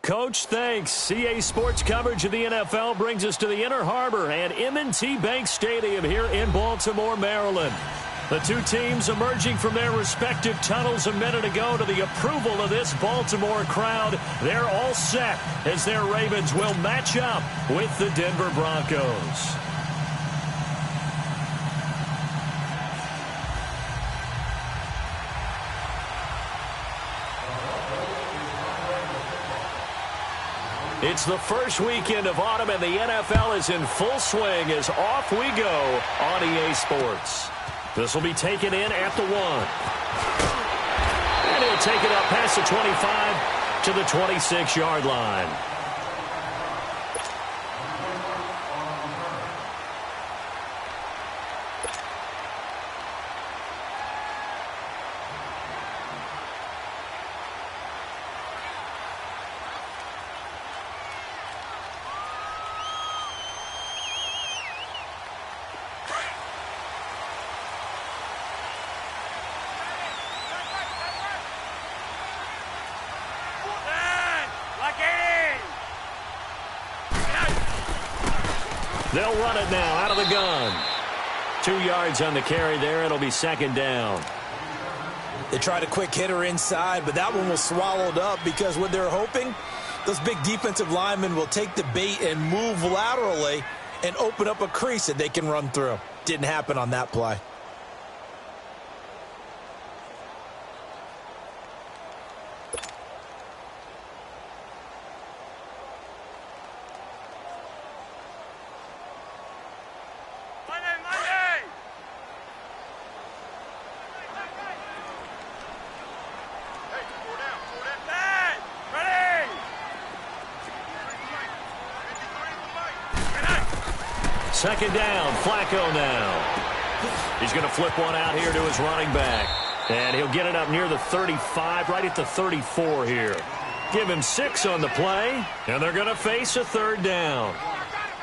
Coach, thanks. CA Sports coverage of the NFL brings us to the Inner Harbor and M&T Bank Stadium here in Baltimore, Maryland. The two teams emerging from their respective tunnels a minute ago to the approval of this Baltimore crowd. They're all set as their Ravens will match up with the Denver Broncos. It's the first weekend of autumn, and the NFL is in full swing as off we go on EA Sports. This will be taken in at the 1. And he'll take it up past the 25 to the 26-yard line. They'll run it now out of the gun. 2 yards on the carry there. It'll be second down. They tried a quick hitter inside, but that one was swallowed up because what they're hoping, those big defensive linemen will take the bait and move laterally and open up a crease that they can run through. Didn't happen on that play. Second down, Flacco now. He's going to flip one out here to his running back. And he'll get it up near the 35, right at the 34 here. Give him 6 on the play, and they're going to face a third down.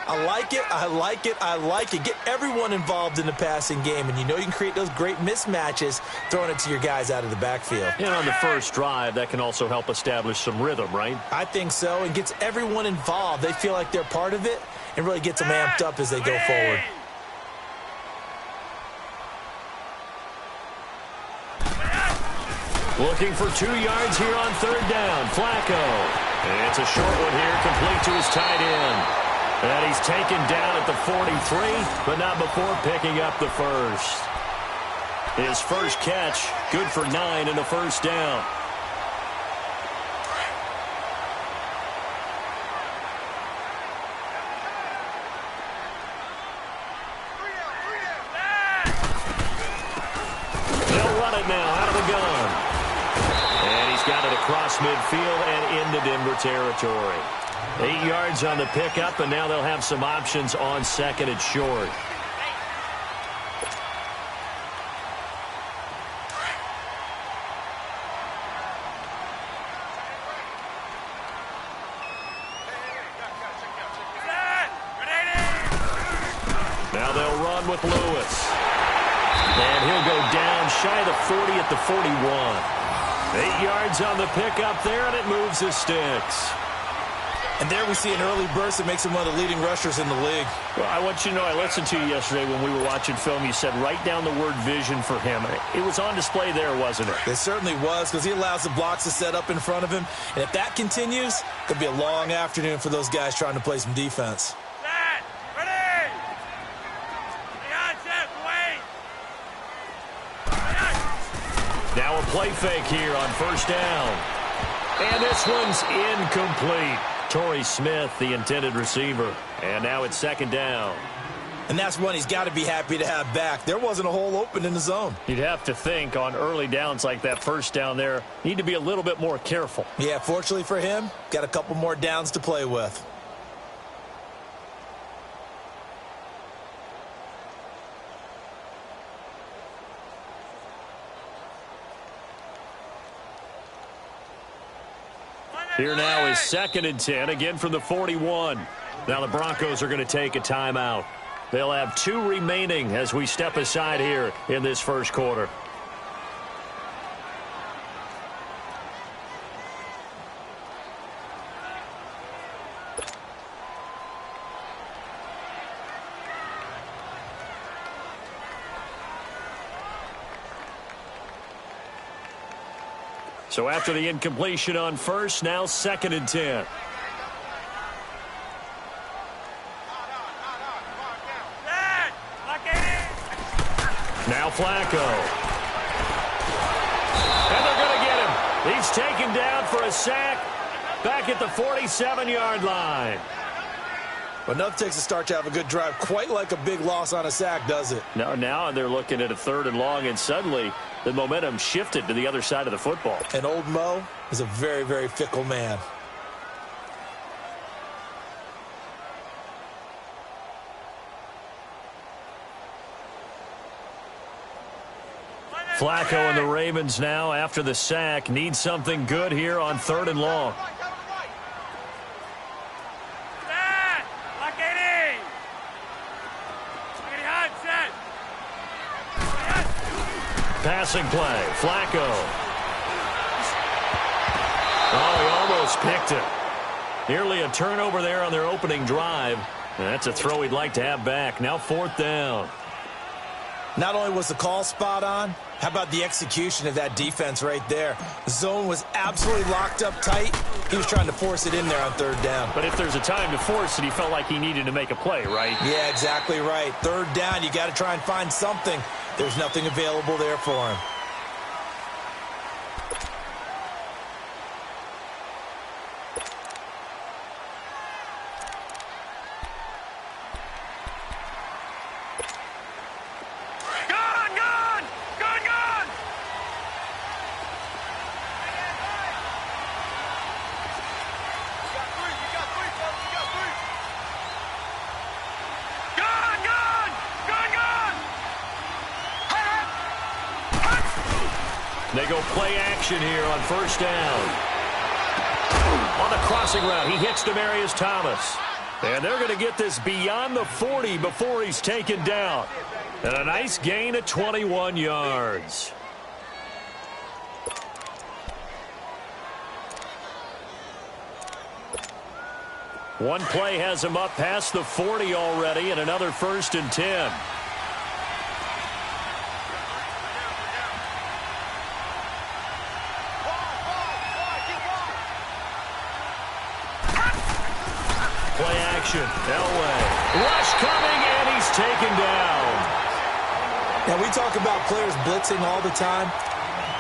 I like it, I like it, I like it. Get everyone involved in the passing game, and you know you can create those great mismatches throwing it to your guys out of the backfield. And on the first drive, that can also help establish some rhythm, right? I think so, and gets everyone involved. They feel like they're part of it, and really gets them amped up as they go forward. Looking for 2 yards here on third down. Flacco. And it's a short one here, complete to his tight end. And he's taken down at the 43, but not before picking up the first. His first catch, good for 9 and a first down. They'll run it now out of the gun. And he's got it across midfield and into Denver territory. 8 yards on the pickup, and now they'll have some options on second and short. Now they'll run with Lewis. And he'll go down shy of the 40 at the 41. 8 yards on the pickup there, and it moves the sticks. And there we see an early burst that makes him one of the leading rushers in the league. Well, I want you to know, I listened to you yesterday when we were watching film. You said write down the word vision for him. It was on display there, wasn't it? It certainly was, because he allows the blocks to set up in front of him. And if that continues, it could be a long afternoon for those guys trying to play some defense. Now a play fake here on first down. And this one's incomplete. Torrey Smith, the intended receiver. And now it's second down. And that's one he's got to be happy to have back. There wasn't a hole open in the zone. You'd have to think on early downs like that first down there, need to be a little bit more careful. Yeah, fortunately for him, got a couple more downs to play with. Here now is second and 10, again from the 41. Now the Broncos are going to take a timeout. They'll have 2 remaining as we step aside here in this first quarter. So after the incompletion on first, now 2nd and 10. Now Flacco. And they're going to get him. He's taken down for a sack back at the 47-yard line. But enough takes a start to have a good drive. Quite like a big loss on a sack, does it? No, now they're looking at a 3rd and long, and suddenly the momentum shifted to the other side of the football. And old Mo is a very, very fickle man. Flacco and the Ravens now, after the sack, need something good here on 3rd and long. Passing play, Flacco. Oh, he almost picked it. Nearly a turnover there on their opening drive. And that's a throw he'd like to have back. Now 4th down. Not only was the call spot on, how about the execution of that defense right there? The zone was absolutely locked up tight. He was trying to force it in there on 3rd down. But if there's a time to force it, he felt like he needed to make a play, right? Yeah, exactly right. 3rd down, you got to try and find something. There's nothing available there for him. They go play action here on 1st down. On the crossing route, he hits Demaryius Thomas. And they're going to get this beyond the 40 before he's taken down. And a nice gain of 21 yards. One play has him up past the 40 already, and another 1st and 10. Play action. Elway. Rush coming, and he's taken down. Now, we talk about players blitzing all the time.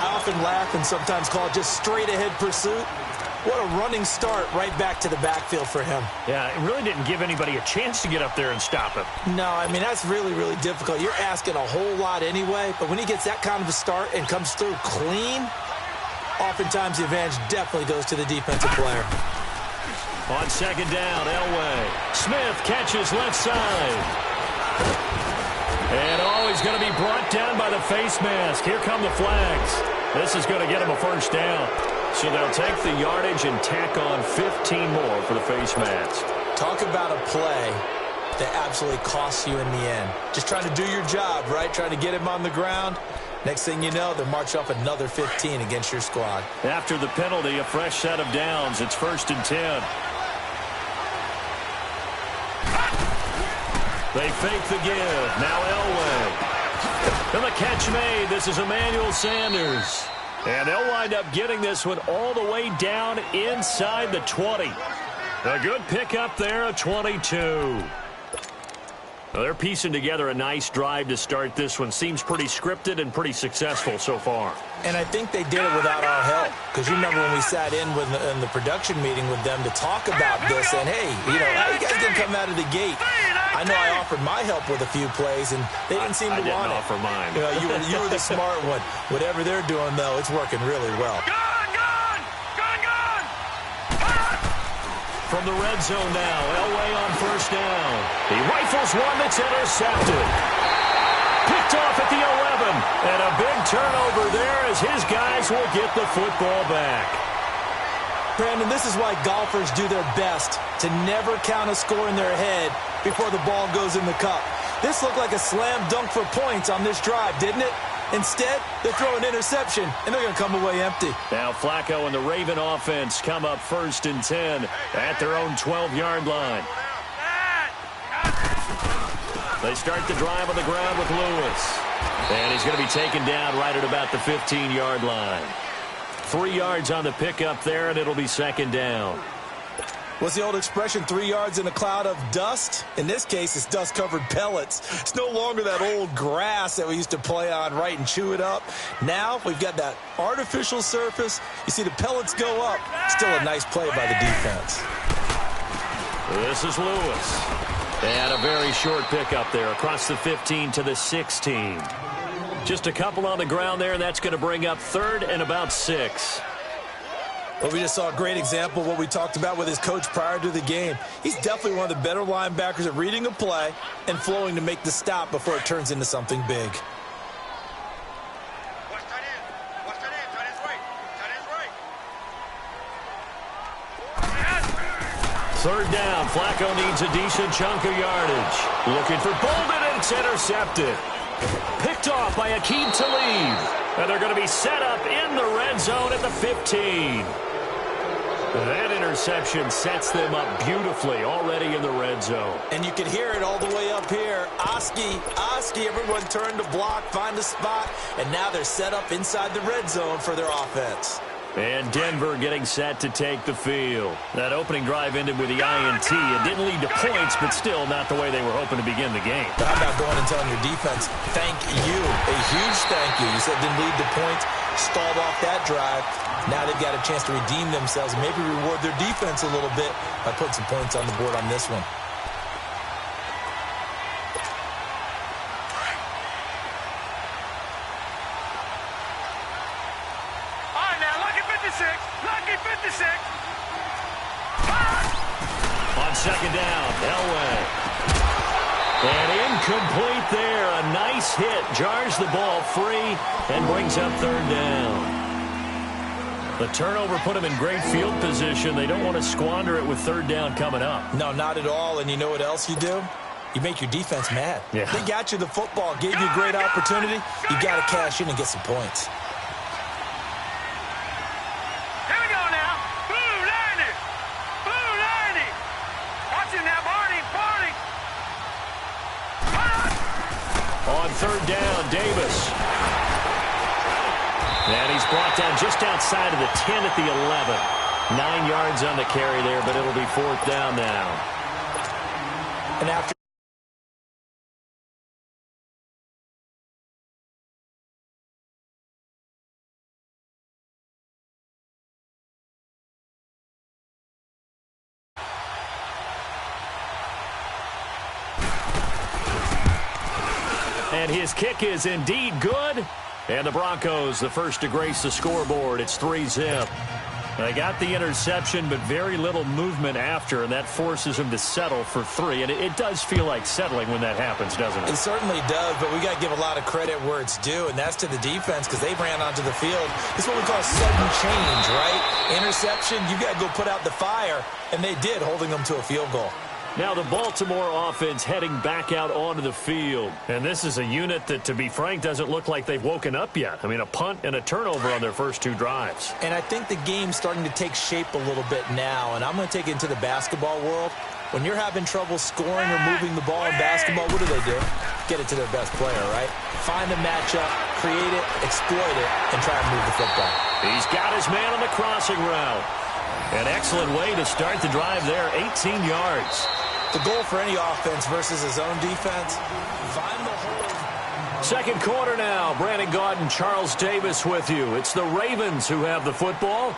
I often laugh and sometimes call it just straight-ahead pursuit. What a running start right back to the backfield for him. Yeah, it really didn't give anybody a chance to get up there and stop him. No, I mean, that's really, really difficult. You're asking a whole lot anyway, but when he gets that kind of a start and comes through clean, oftentimes the advantage definitely goes to the defensive player. On 2nd down, Elway. Smith catches left side. And he's going to be brought down by the face mask. Here come the flags. This is going to get him a 1st down. So they'll take the yardage and tack on 15 more for the face mask. Talk about a play that absolutely costs you in the end. Just trying to do your job, right? Trying to get him on the ground. Next thing you know, they'll march off another 15 against your squad. After the penalty, a fresh set of downs. It's 1st and 10. They fake the give. Now Elway. And the catch made. This is Emmanuel Sanders. And they'll wind up getting this one all the way down inside the 20. A good pickup there, a 22. Well, they're piecing together a nice drive to start this one. Seems pretty scripted and pretty successful so far. And I think they did it without our help. Because you remember when we sat in the production meeting with them to talk about this. And, hey, how you guys didn't come out of the gate? I know I offered my help with a few plays, and they didn't seem to want it. I didn't offer mine. You were the smart one. Whatever they're doing, though, it's working really well. From the red zone now, Elway on 1st down. He rifles one that's intercepted. Picked off at the 11. And a big turnover there as his guys will get the football back. Brandon, this is why golfers do their best to never count a score in their head before the ball goes in the cup. This looked like a slam dunk for points on this drive, didn't it? Instead, they throw an interception, and they're going to come away empty. Now Flacco and the Raven offense come up 1st and 10 at their own 12-yard line. They start the drive on the ground with Lewis. And he's going to be taken down right at about the 15-yard line. 3 yards on the pickup there, and it'll be second down. What's the old expression, 3 yards in a cloud of dust? In this case, it's dust-covered pellets. It's no longer that old grass that we used to play on, right, and chew it up. Now we've got that artificial surface. You see the pellets go up. Still a nice play by the defense. This is Lewis. And a very short pickup there across the 15 to the 16. Just a couple on the ground there, and that's going to bring up 3rd and about 6. Well, we just saw a great example of what we talked about with his coach prior to the game. He's definitely one of the better linebackers at reading a play and flowing to make the stop before it turns into something big. Third down. Flacco needs a decent chunk of yardage. Looking for Bolden, and it's intercepted. Picked off by Aqib Talib. And they're going to be set up in the red zone at the 15. That interception sets them up beautifully already in the red zone. And you can hear it all the way up here. Oski, everyone turned to block, find a spot, and now they're set up inside the red zone for their offense. And Denver getting set to take the field. That opening drive ended with the INT. It didn't lead to points, but still not the way they were hoping to begin the game. But how about going and telling your defense, thank you, a huge thank you. You said it didn't lead to points, stalled off that drive. Now they've got a chance to redeem themselves and maybe reward their defense a little bit by putting some points on the board on this one. Lucky 56. On second down, Elway. And incomplete there. A nice hit. Jars the ball free and brings up 3rd down. The turnover put them in great field position. They don't want to squander it with 3rd down coming up. No, not at all. And you know what else you do? You make your defense mad. Yeah. They got you the football, gave you a great opportunity. You got to cash in and get some points. On 3rd down, Davis. And he's brought down just outside of the 10 at the 11. 9 yards on the carry there, but it'll be 4th down now. And after and his kick is indeed good. And the Broncos, the first to grace the scoreboard. It's 3-zip. They got the interception, but very little movement after, and that forces them to settle for 3. And it does feel like settling when that happens, doesn't it? It certainly does, but we got to give a lot of credit where it's due, and that's to the defense because they ran onto the field. It's what we call sudden change, right? Interception, you got to go put out the fire, and they did, holding them to a field goal. Now the Baltimore offense heading back out onto the field. And this is a unit that, to be frank, doesn't look like they've woken up yet. I mean, a punt and a turnover on their first 2 drives. And I think the game's starting to take shape a little bit now, and I'm going to take it into the basketball world. When you're having trouble scoring or moving the ball in basketball, what do? Get it to their best player, right? Find a matchup, create it, exploit it, and try and move the football. He's got his man on the crossing route. An excellent way to start the drive there, 18 yards. The goal for any offense versus his own defense, find the hole. Second quarter now. Brandon Gaudin, Charles Davis with you. It's the Ravens who have the football,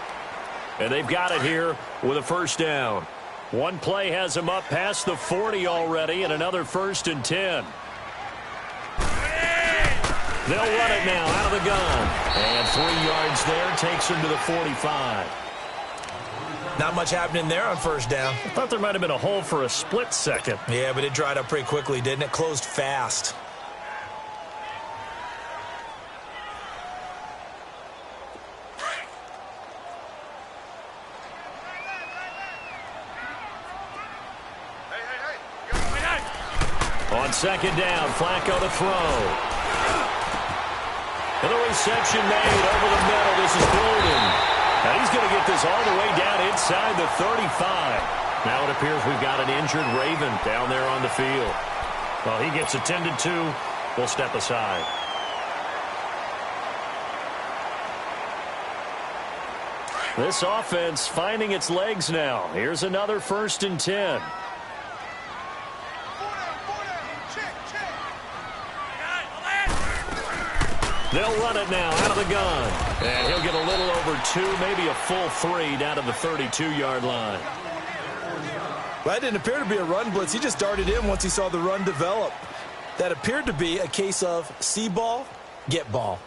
and they've got it here with a 1st down. One play has them up past the 40 already, and another 1st and 10. They'll run it now out of the gun. And 3 yards there takes them to the 45. Not much happening there on 1st down. I thought there might have been a hole for a split second. Yeah, but it dried up pretty quickly, didn't it? Closed fast. On 2nd down, Flacco to throw. And the reception made over the middle. This is Bolden. And he's going to get this all the way down inside the 35. Now it appears we've got an injured Raven down there on the field. Well, he gets attended to. We'll step aside. This offense finding its legs now. Here's another 1st and 10. They'll run it now out of the gun. And he'll get a little over 2, maybe a full 3 down to the 32-yard line. Well, that didn't appear to be a run blitz. He just darted in once he saw the run develop. That appeared to be a case of see ball, get ball.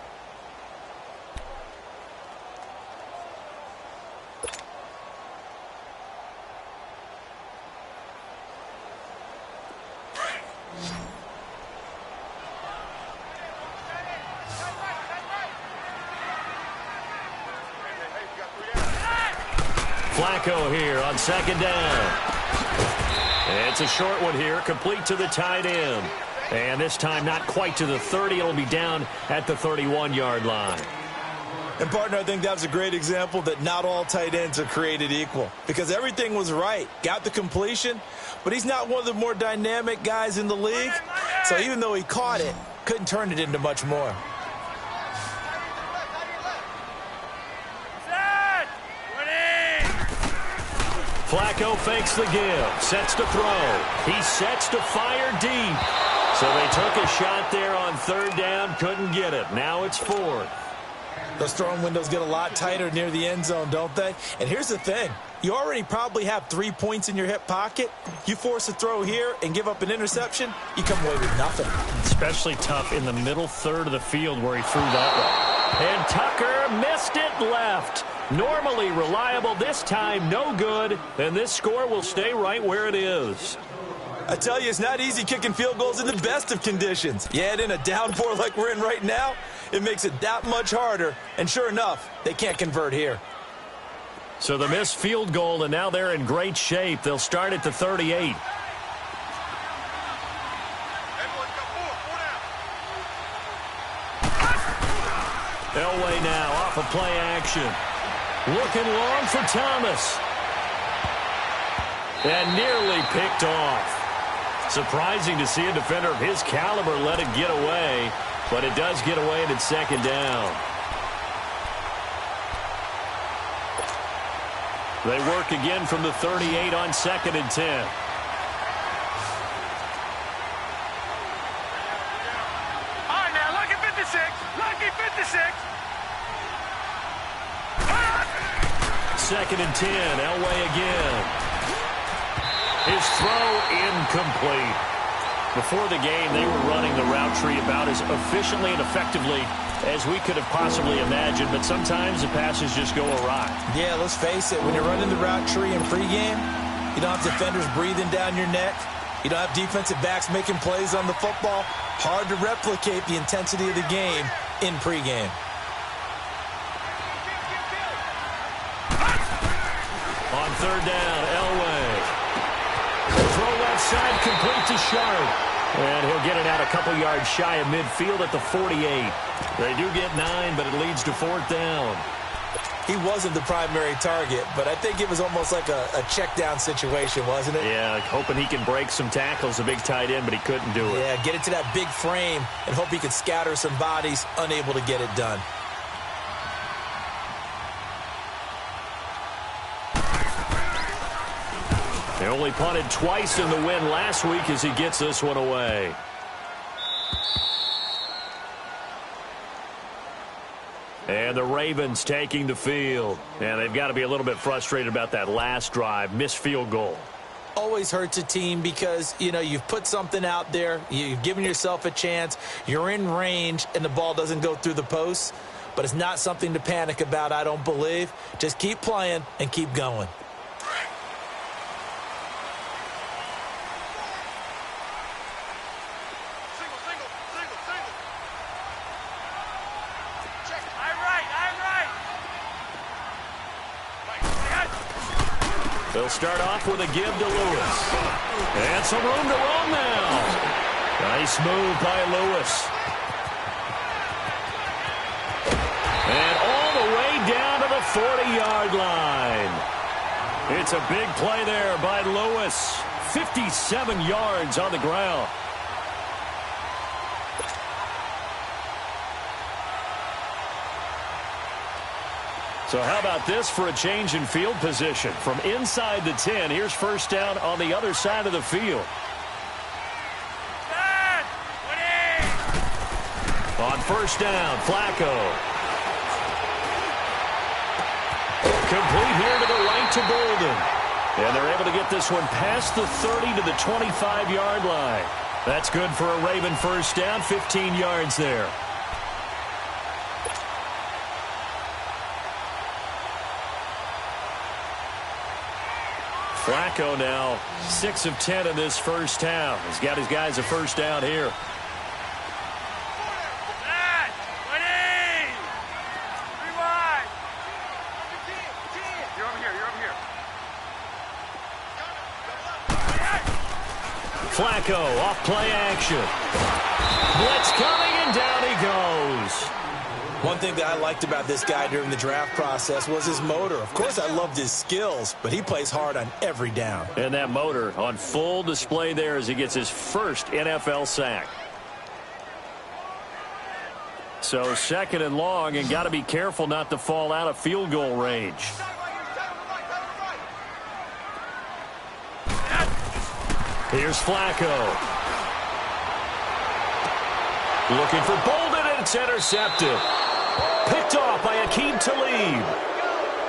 Flacco here on 2nd down. It's a short one here, complete to the tight end. And this time not quite to the 30. It'll be down at the 31-yard line. And, partner, I think that was a great example that not all tight ends are created equal. Because everything was right. Got the completion, but he's not one of the more dynamic guys in the league. So even though he caught it, couldn't turn it into much more. Flacco fakes the give, sets to throw. He sets to fire deep. So they took a shot there on 3rd down, couldn't get it. Now it's 4th. Those throwing windows get a lot tighter near the end zone, don't they? And here's the thing. You already probably have 3 points in your hip pocket. You force a throw here and give up an interception, you come away with nothing. Especially tough in the middle third of the field where he threw that one. And Tucker missed it left. Normally reliable, this time no good, and this score will stay right where it is. I tell you, it's not easy kicking field goals in the best of conditions. You add in a downpour like we're in right now, it makes it that much harder, and sure enough, they can't convert here. So the missed field goal, and now they're in great shape. They'll start at the 38. Elway now off of play action. Looking long for Thomas. And nearly picked off. Surprising to see a defender of his caliber let it get away, but it does get away and it's 2nd down. They work again from the 38 on 2nd and 10. All right, now, lucky 56. Lucky 56. 2nd and 10. Elway again. His throw incomplete. Before the game, they were running the route tree about as efficiently and effectively as we could have possibly imagined, but sometimes the passes just go awry. Yeah, let's face it. When you're running the route tree in pregame, you don't have defenders breathing down your neck. You don't have defensive backs making plays on the football. Hard to replicate the intensity of the game in pregame. On 3rd down, Elway. Throw left side, complete to Sharp. And he'll get it out a couple yards shy of midfield at the 48. They do get 9, but it leads to 4th down. He wasn't the primary target, but I think it was almost like a check down situation, wasn't it? Yeah, hoping he can break some tackles, a big tight end, but he couldn't do it. Yeah, get it to that big frame and hope he could scatter some bodies, unable to get it done. They only punted twice in the win last week as he gets this one away. And the Ravens taking the field. And they've got to be a little bit frustrated about that last drive, missed field goal. Always hurts a team because, you know, you've put something out there, you've given yourself a chance, you're in range, and the ball doesn't go through the posts. But it's not something to panic about, I don't believe. Just keep playing and keep going. They'll start off with a give to Lewis. And some room to roam now. Nice move by Lewis. And all the way down to the 40-yard line. It's a big play there by Lewis. 57 yards on the ground. So how about this for a change in field position? From inside the 10, here's first down on the other side of the field. On first down, Flacco. Complete here to the right to Bolden. And they're able to get this one past the 30 to the 25-yard line. That's good for a Raven first down, 15 yards there. Flacco now 6 of 10 in this first half. He's got his guys a first down here. Flacco off play action. Blitz coming and down he goes. One thing that I liked about this guy during the draft process was his motor. Of course, I loved his skills, but he plays hard on every down. And that motor on full display there as he gets his first NFL sack. So second and long, and got to be careful not to fall out of field goal range. Here's Flacco. Looking for Bolden, and it's intercepted. Picked off by Aqib Talib.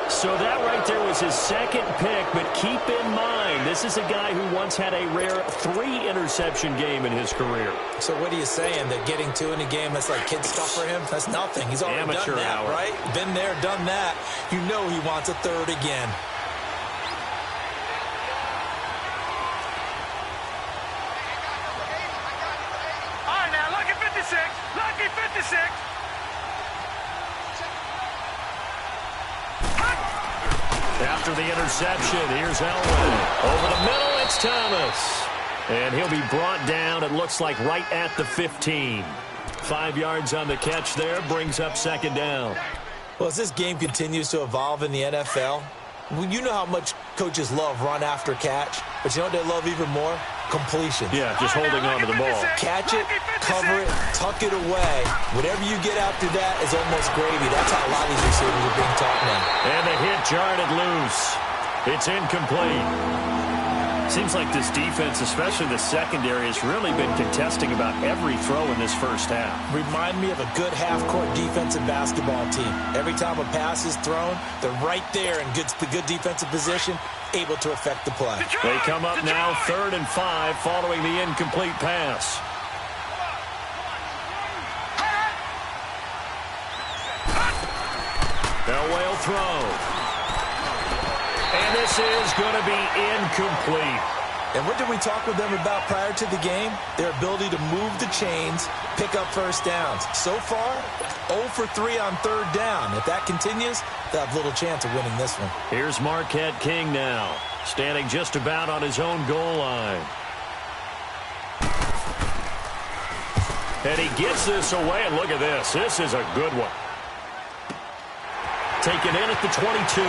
So that right there was his second pick, but keep in mind, this is a guy who once had a rare 3-interception game in his career. So what are you saying, that getting 2 in a game, that's like kid stuff for him? That's nothing. He's already amateur done that, hour. right? Been there, done that. You know he wants a third again. All right, now, lucky 56. Lucky 56. After the interception, here's Elway. Over the middle, it's Thomas. And he'll be brought down, it looks like, right at the 15. 5 yards on the catch there, brings up second down. Well, as this game continues to evolve in the NFL, you know how much coaches love run after catch, but you know what they love even more? Completion. Yeah, just holding on to the ball. Catch it, cover it, tuck it away. Whatever you get after that is almost gravy. That's how a lot of these receivers are being taught now. And the hit jarred it loose. It's incomplete. Seems like this defense, especially the secondary, has really been contesting about every throw in this first half. Remind me of a good half-court defensive basketball team. Every time a pass is thrown, they're right there in good defensive position, able to affect the play. They come up now 3rd and 5 following the incomplete pass. Elway will throw. And this is going to be incomplete. And what did we talk with them about prior to the game? Their ability to move the chains, pick up first downs. So far, 0 for 3 on 3rd down. If that continues, they'll have little chance of winning this one. Here's Marquette King now, standing just about on his own goal line. And he gets this away, and look at this. This is a good one. Taken in at the 22.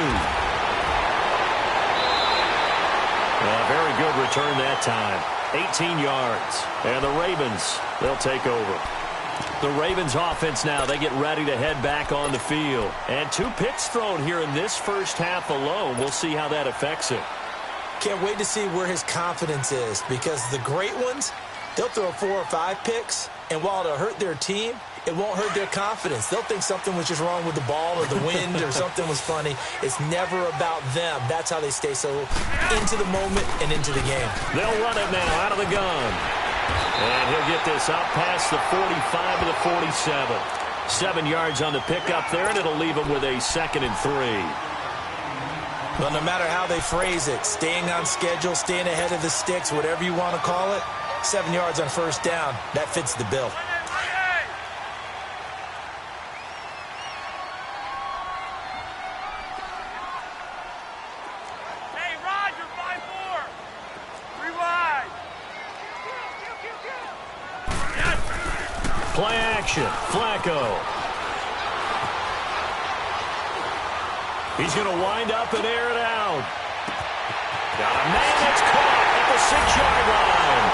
Very good return that time. 18 yards. And the Ravens, they'll take over. The Ravens offense now, they get ready to head back on the field. And 2 picks thrown here in this first half alone. We'll see how that affects him. Can't wait to see where his confidence is, because the great ones, they'll throw 4 or 5 picks, and while it'll hurt their team, it won't hurt their confidence. They'll think something was just wrong with the ball or the wind or something was funny. It's never about them. That's how they stay so into the moment and into the game. They'll run it now out of the gun. And he'll get this up past the 45 to the 47. 7 yards on the pickup there, and it'll leave him with a 2nd and 3. Well, no matter how they phrase it, staying on schedule, staying ahead of the sticks, whatever you want to call it, 7 yards on first down, that fits the bill. Play action. Flacco. He's going to wind up and air it out. Got a man that's caught at the 6-yard line.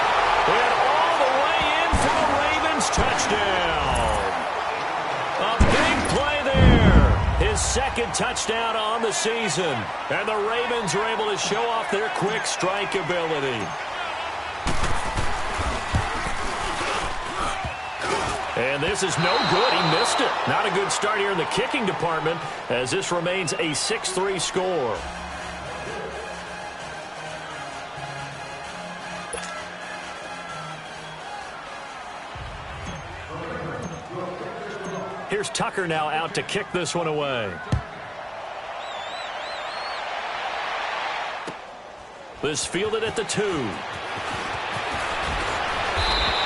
And all the way in for the Ravens touchdown. A big play there. His second touchdown on the season. And the Ravens are able to show off their quick strike ability. And this is no good. He missed it. Not a good start here in the kicking department as this remains a 6-3 score. Here's Tucker now out to kick this one away. This fielded at the 2.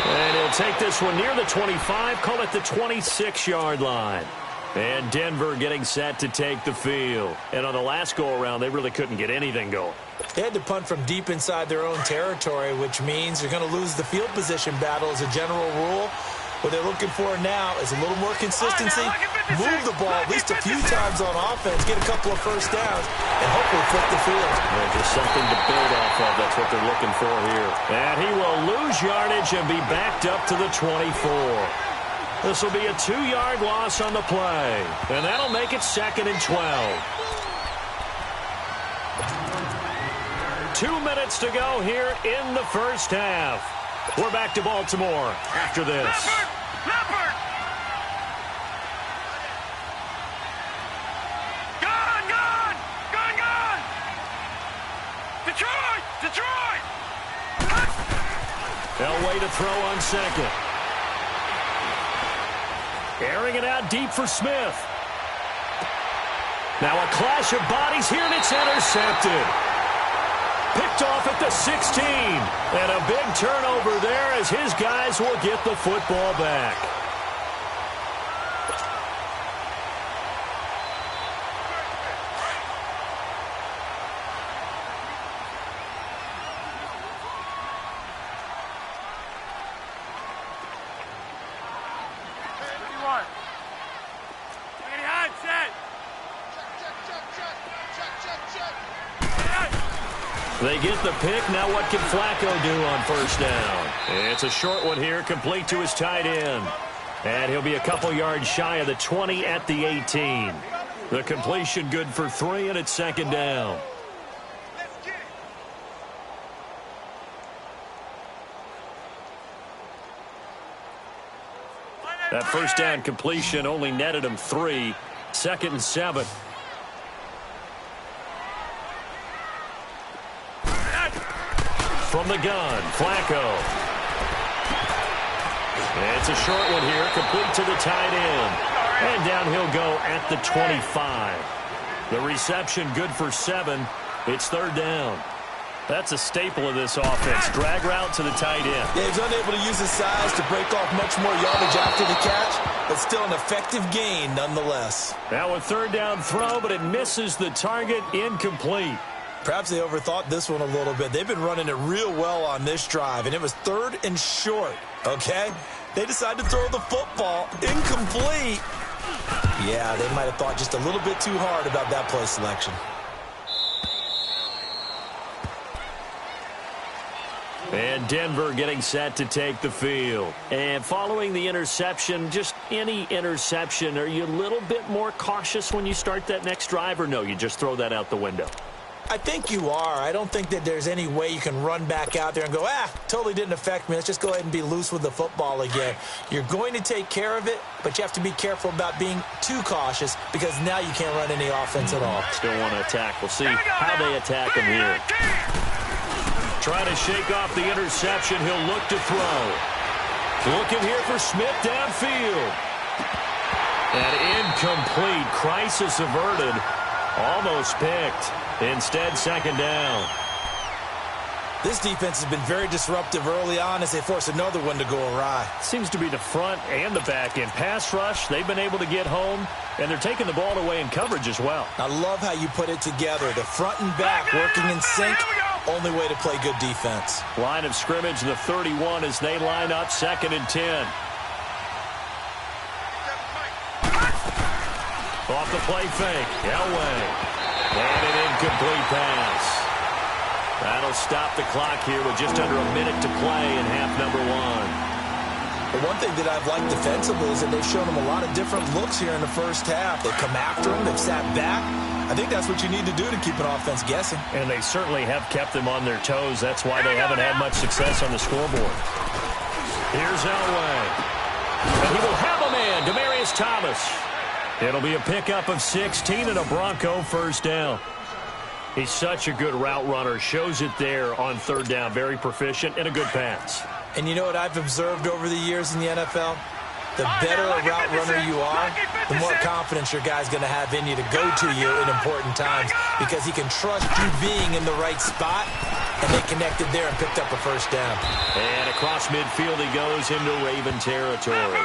And he'll take this one near the 25, call it the 26-yard line. And Denver getting set to take the field. And on the last go-around, they really couldn't get anything going. They had to punt from deep inside their own territory, which means you're going to lose the field position battle as a general rule. What they're looking for now is a little more consistency, move the ball at least a few times on offense, get a couple of first downs, and hopefully flip the field. Yeah, just something to build off of. That's what they're looking for here. And he will lose yardage and be backed up to the 24. This will be a 2-yard loss on the play. And that'll make it 2nd and 12. 2 minutes to go here in the first half. We're back to Baltimore after this. Leopard! Gone! Detroit! Elway to throw on second. Airing it out deep for Smith. Now a clash of bodies here, and it's intercepted. Picked off at the 16. And a big turnover there as his guys will get the football back. They get the pick. Now what can Flacco do on first down? It's a short one here, complete to his tight end. And he'll be a couple yards shy of the 20 at the 18. The completion good for 3, and it's 2nd down. That first down completion only netted him 3. 2nd and 7. From the gun, Flacco. It's a short one here, complete to the tight end. And down he'll go at the 25. The reception good for 7. It's 3rd down. That's a staple of this offense. Drag route to the tight end. Yeah, he's unable to use his size to break off much more yardage after the catch, but still an effective gain nonetheless. Now a 3rd down throw, but it misses the target, incomplete. Perhaps they overthought this one a little bit. They've been running it real well on this drive, and it was 3rd and short, okay? They decided to throw the football incomplete. Yeah, they might have thought just a little bit too hard about that play selection. And Denver getting set to take the field. And following the interception, just any interception, are you a little bit more cautious when you start that next drive, or no, you just throw that out the window? I think you are. I don't think that there's any way you can run back out there and go, totally didn't affect me. Let's just go ahead and be loose with the football again. You're going to take care of it, but you have to be careful about being too cautious because now you can't run any offense at all. Still want to attack. We'll see how they attack him here. Trying to shake off the interception. He'll look to throw. Looking here for Smith downfield. And incomplete. Crisis averted. Almost picked. Instead, 2nd down. This defense has been very disruptive early on as they force another one to go awry. Seems to be the front and the back end. Pass rush, they've been able to get home, and they're taking the ball away in coverage as well. I love how you put it together. The front and back working in sync. Only way to play good defense. Line of scrimmage, the 31 as they line up 2nd and 10. Off the play fake. Elway. And an incomplete pass. That'll stop the clock here with just under a minute to play in half number 1. The one thing that I've liked defensively is that they've shown him a lot of different looks here in the first half. They've come after him. They've sat back. I think that's what you need to do to keep an offense guessing. And they certainly have kept them on their toes. That's why they haven't had much success on the scoreboard. Here's Elway. And he will have a man, Demaryius Thomas. It'll be a pickup of 16 and a Bronco first down. He's such a good route runner. Shows it there on third down. Very proficient and a good pass. And you know what I've observed over the years in the NFL? The better a route runner you are, the more confidence your guy's going to have in you to go to you in important times because he can trust you being in the right spot, and they connected there and picked up a first down. And across midfield he goes into Raven territory.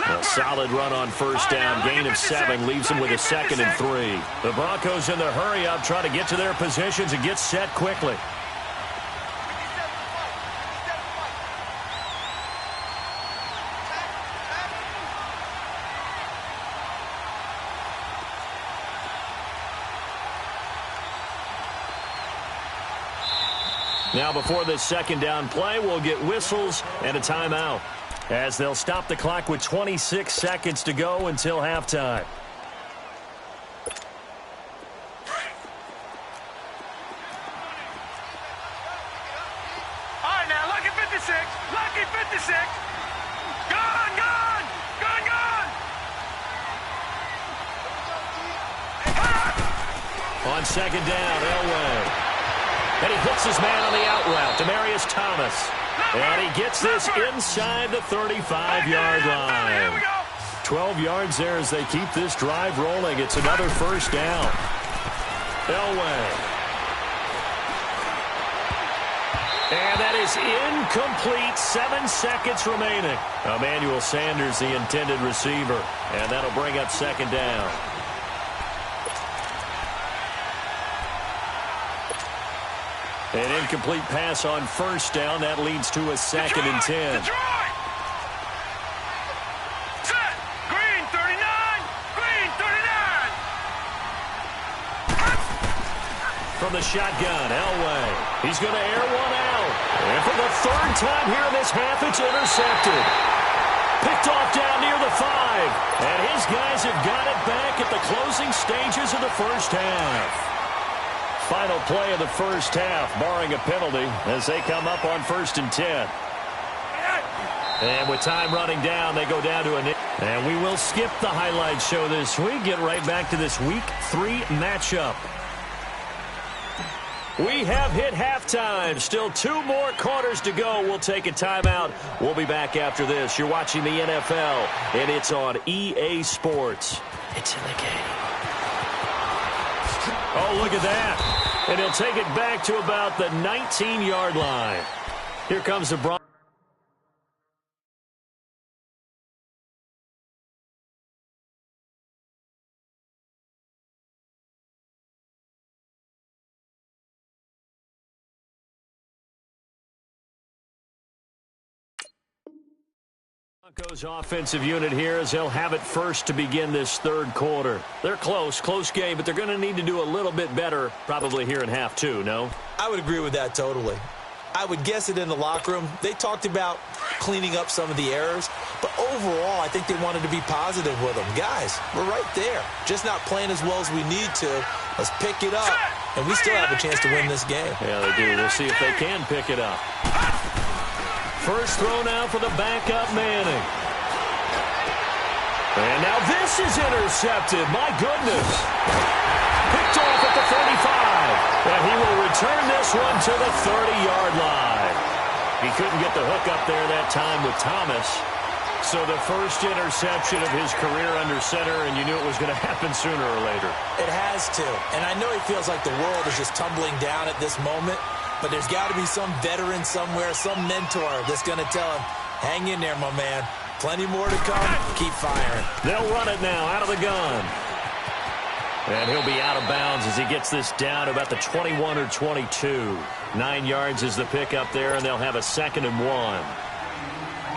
A solid run on first down. Gain of 7 leaves him with a 2nd and 3. The Broncos in the hurry-up try to get to their positions and get set quickly. Now before this second down play, we'll get whistles and a timeout as they'll stop the clock with 26 seconds to go until halftime. All right, now, lucky 56. Lucky 56. Gone, gone. Gone, gone. On second down, Elway. And he hits his man on the out route, Demaryius Thomas. And he gets this inside the 35-yard line. 12 yards there as they keep this drive rolling. It's another first down. Elway. And that is incomplete. 7 seconds remaining. Emmanuel Sanders, the intended receiver. And that'll bring up second down. An incomplete pass on first down. That leads to a 2nd and 10. Set. Green 39. Green 39. From the shotgun, Elway. He's going to air one out. And for the 3rd time here in this half, it's intercepted. Picked off down near the 5. And his guys have got it back at the closing stages of the first half. Final play of the first half, barring a penalty, as they come up on 1st and 10. And with time running down, they go down to and we will skip the highlight show this week. Get right back to this Week 3 matchup. We have hit halftime. Still 2 more quarters to go. We'll take a timeout. We'll be back after this. You're watching the NFL, and it's on EA Sports. It's in the game. Oh, look at that. And he'll take it back to about the 19-yard line. Here comes the Broncos. Broncos offensive unit here as they'll have it first to begin this 3rd quarter. They're close game, but they're going to need to do a little bit better probably here in half 2, no? I would agree with that totally. I would guess it in the locker room. They talked about cleaning up some of the errors, but overall I think they wanted to be positive with them. Guys, we're right there. Just not playing as well as we need to. Let's pick it up, and we still have a chance to win this game. Yeah, they do. We'll see if they can pick it up. First throw now for the backup Manning. And now this is intercepted. My goodness. Picked off at the 35. And he will return this one to the 30-yard line. He couldn't get the hook up there that time with Thomas. So the first interception of his career under center, and you knew it was going to happen sooner or later. It has to. And I know he feels like the world is just tumbling down at this moment. But there's got to be some veteran somewhere, some mentor that's going to tell him, hang in there, my man. Plenty more to come. Keep firing. They'll run it now out of the gun. And he'll be out of bounds as he gets this down about the 21 or 22. 9 yards is the pickup there, and they'll have a 2nd and 1.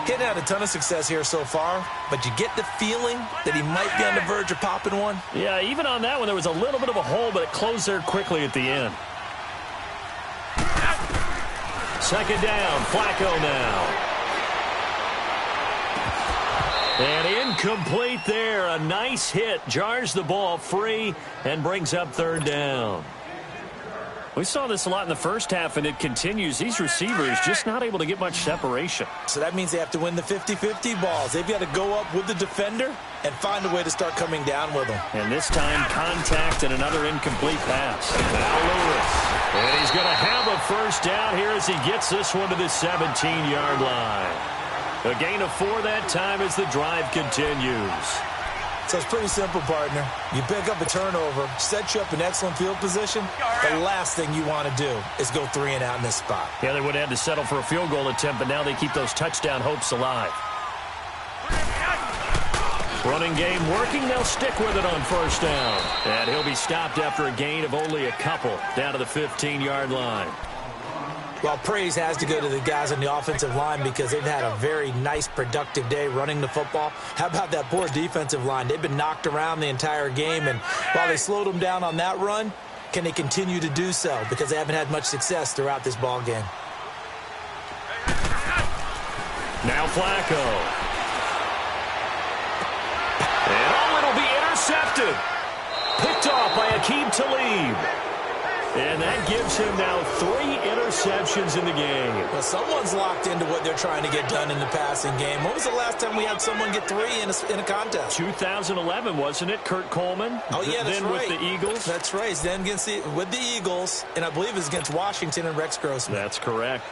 Getting had a ton of success here so far, but you get the feeling that he might be on the verge of popping one. Yeah, even on that one, there was a little bit of a hole, but it closed there quickly at the end. 2nd down, Flacco now. And incomplete there. A nice hit. Jars the ball free and brings up third down. We saw this a lot in the first half, and it continues. These receivers just not able to get much separation. So that means they have to win the 50-50 balls. They've got to go up with the defender and find a way to start coming down with them. And this time, contact and another incomplete pass. Now Lewis. And he's going to have a first down here as he gets this one to the 17-yard line. A gain of 4 that time as the drive continues. So it's pretty simple, partner. You pick up a turnover, set you up in excellent field position. The last thing you want to do is go 3 and out in this spot. Yeah, they would have had to settle for a field goal attempt, but now they keep those touchdown hopes alive. Running game working. They'll stick with it on first down. And he'll be stopped after a gain of only a couple down to the 15-yard line. Well, praise has to go to the guys on the offensive line because they've had a very nice, productive day running the football. How about that poor defensive line? They've been knocked around the entire game, and while they slowed them down on that run, can they continue to do so? Because they haven't had much success throughout this ball game. Now Flacco. And it'll be intercepted. Picked off by Aqib Talib. And that gives him now 3 interceptions in the game. Well, someone's locked into what they're trying to get done in the passing game. When was the last time we had someone get 3 in a contest? 2011, wasn't it? Kurt Coleman? Oh, yeah, that's then right. With the Eagles? That's right. Then with the Eagles, and I believe it's against Washington and Rex Grossman. That's correct.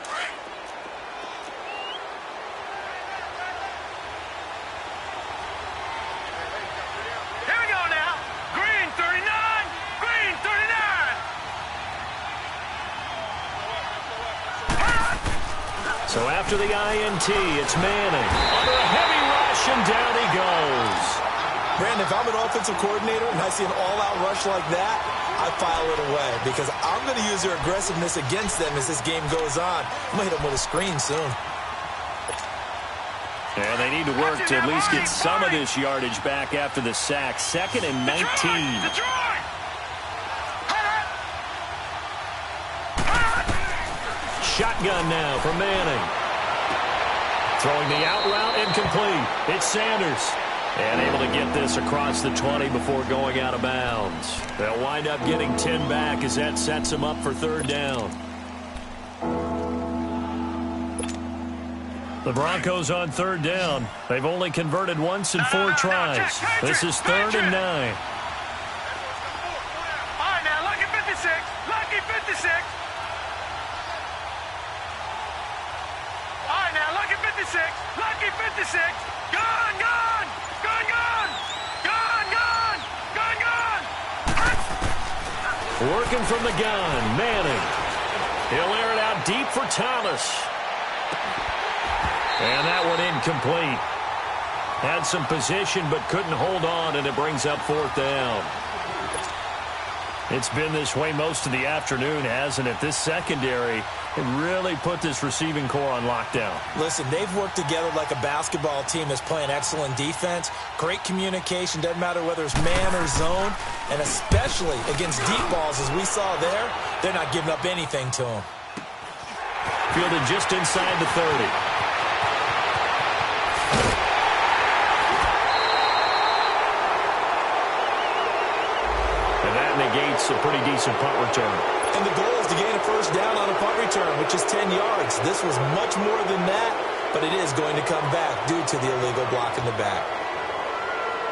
So after the INT, it's Manning. Under a heavy rush, and down he goes. Brandon, if I'm an offensive coordinator and I see an all-out rush like that, I file it away because I'm going to use their aggressiveness against them as this game goes on. I'm going to hit them with a screen soon. And they need to work to at least get some of this yardage back after the sack. 2nd and 19. Shotgun now for Manning. Throwing the out route, incomplete. It's Sanders. And able to get this across the 20 before going out of bounds. They'll wind up getting 10 back as that sets them up for third down. The Broncos on third down. They've only converted once in 4 tries. This is 3rd and 9. All right, now, lucky 56. Lucky 56. All right, now, lucky 56. Lucky 56. Gone, gone. Gone, gone. Gone, gone. Gone, gone. Working from the gun, Manning. He'll air it out deep for Thomas. And that one incomplete. Had some position but couldn't hold on, and it brings up 4th down. It's been this way most of the afternoon, hasn't it? This secondary really put this receiving core on lockdown. Listen, they've worked together like a basketball team that's playing excellent defense. Great communication, doesn't matter whether it's man or zone. And especially against deep balls, as we saw there, they're not giving up anything to them. Fielded just inside the 30. Negates a pretty decent punt return. And the goal is to gain a first down on a punt return, which is 10 yards. This was much more than that, but it is going to come back due to the illegal block in the back.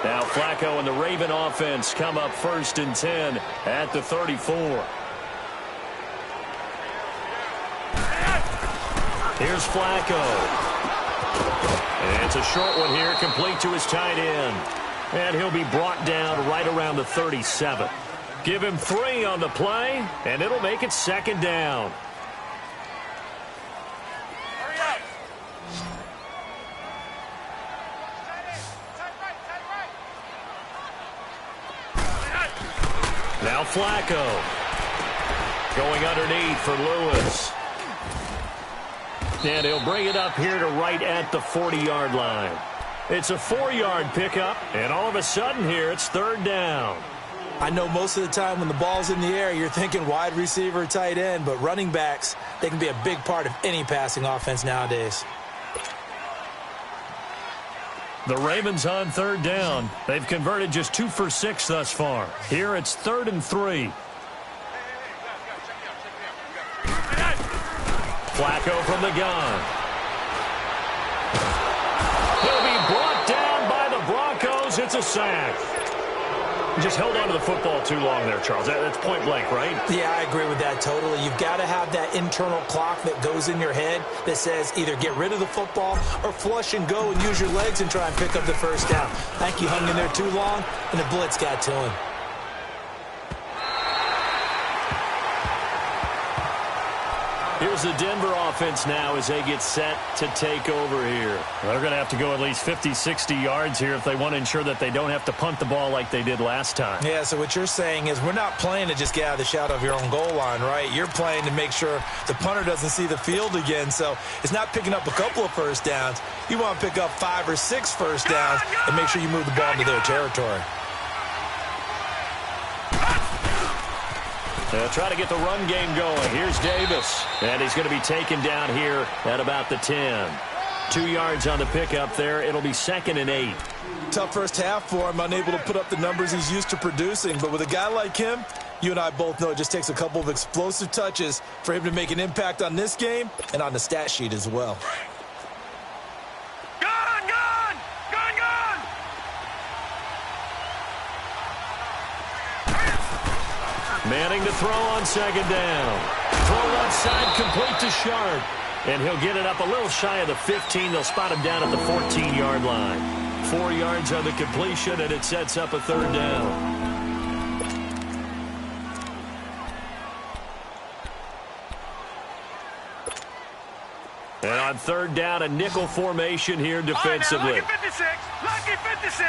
Now Flacco and the Raven offense come up 1st and 10 at the 34. Here's Flacco. And it's a short one here, complete to his tight end. And he'll be brought down right around the 37. Give him 3 on the play, and it'll make it 2nd down. Hurry up. Now Flacco. Going underneath for Lewis. And he'll bring it up here to right at the 40-yard line. It's a 4-yard pickup, and all of a sudden here it's 3rd down. I know most of the time when the ball's in the air, you're thinking wide receiver, tight end, but running backs, they can be a big part of any passing offense nowadays. The Ravens on third down. They've converted just 2 for 6 thus far. Here it's 3rd and 3. Flacco from the gun. He'll be brought down by the Broncos. It's a sack. Just held on to the football too long there, Charles. That's point blank, right? Yeah, I agree with that totally. You've got to have that internal clock that goes in your head that says either get rid of the football or flush and go and use your legs and try and pick up the first down. I think he hung in there too long, and the blitz got to him. Here's the Denver offense now as they get set to take over here. They're going to have to go at least 50, 60 yards here if they want to ensure that they don't have to punt the ball like they did last time. Yeah, so what you're saying is we're not playing to just get out of the shadow of your own goal line, right? You're playing to make sure the punter doesn't see the field again. So it's not picking up a couple of first downs. You want to pick up 5 or 6 first downs and make sure you move the ball into their territory. They'll try to get the run game going. Here's Davis. And he's going to be taken down here at about the 10. 2 yards on the pickup there. It'll be 2nd and 8. Tough first half for him, unable to put up the numbers he's used to producing. But with a guy like him, you and I both know it just takes a couple of explosive touches for him to make an impact on this game and on the stat sheet as well. Manning to throw on 2nd down. Throw left side, complete to Sharp. And he'll get it up a little shy of the 15. They'll spot him down at the 14-yard line. 4 yards on the completion, and it sets up a 3rd down. And on 3rd down, a nickel formation here defensively. Lucky 56. Lucky 56.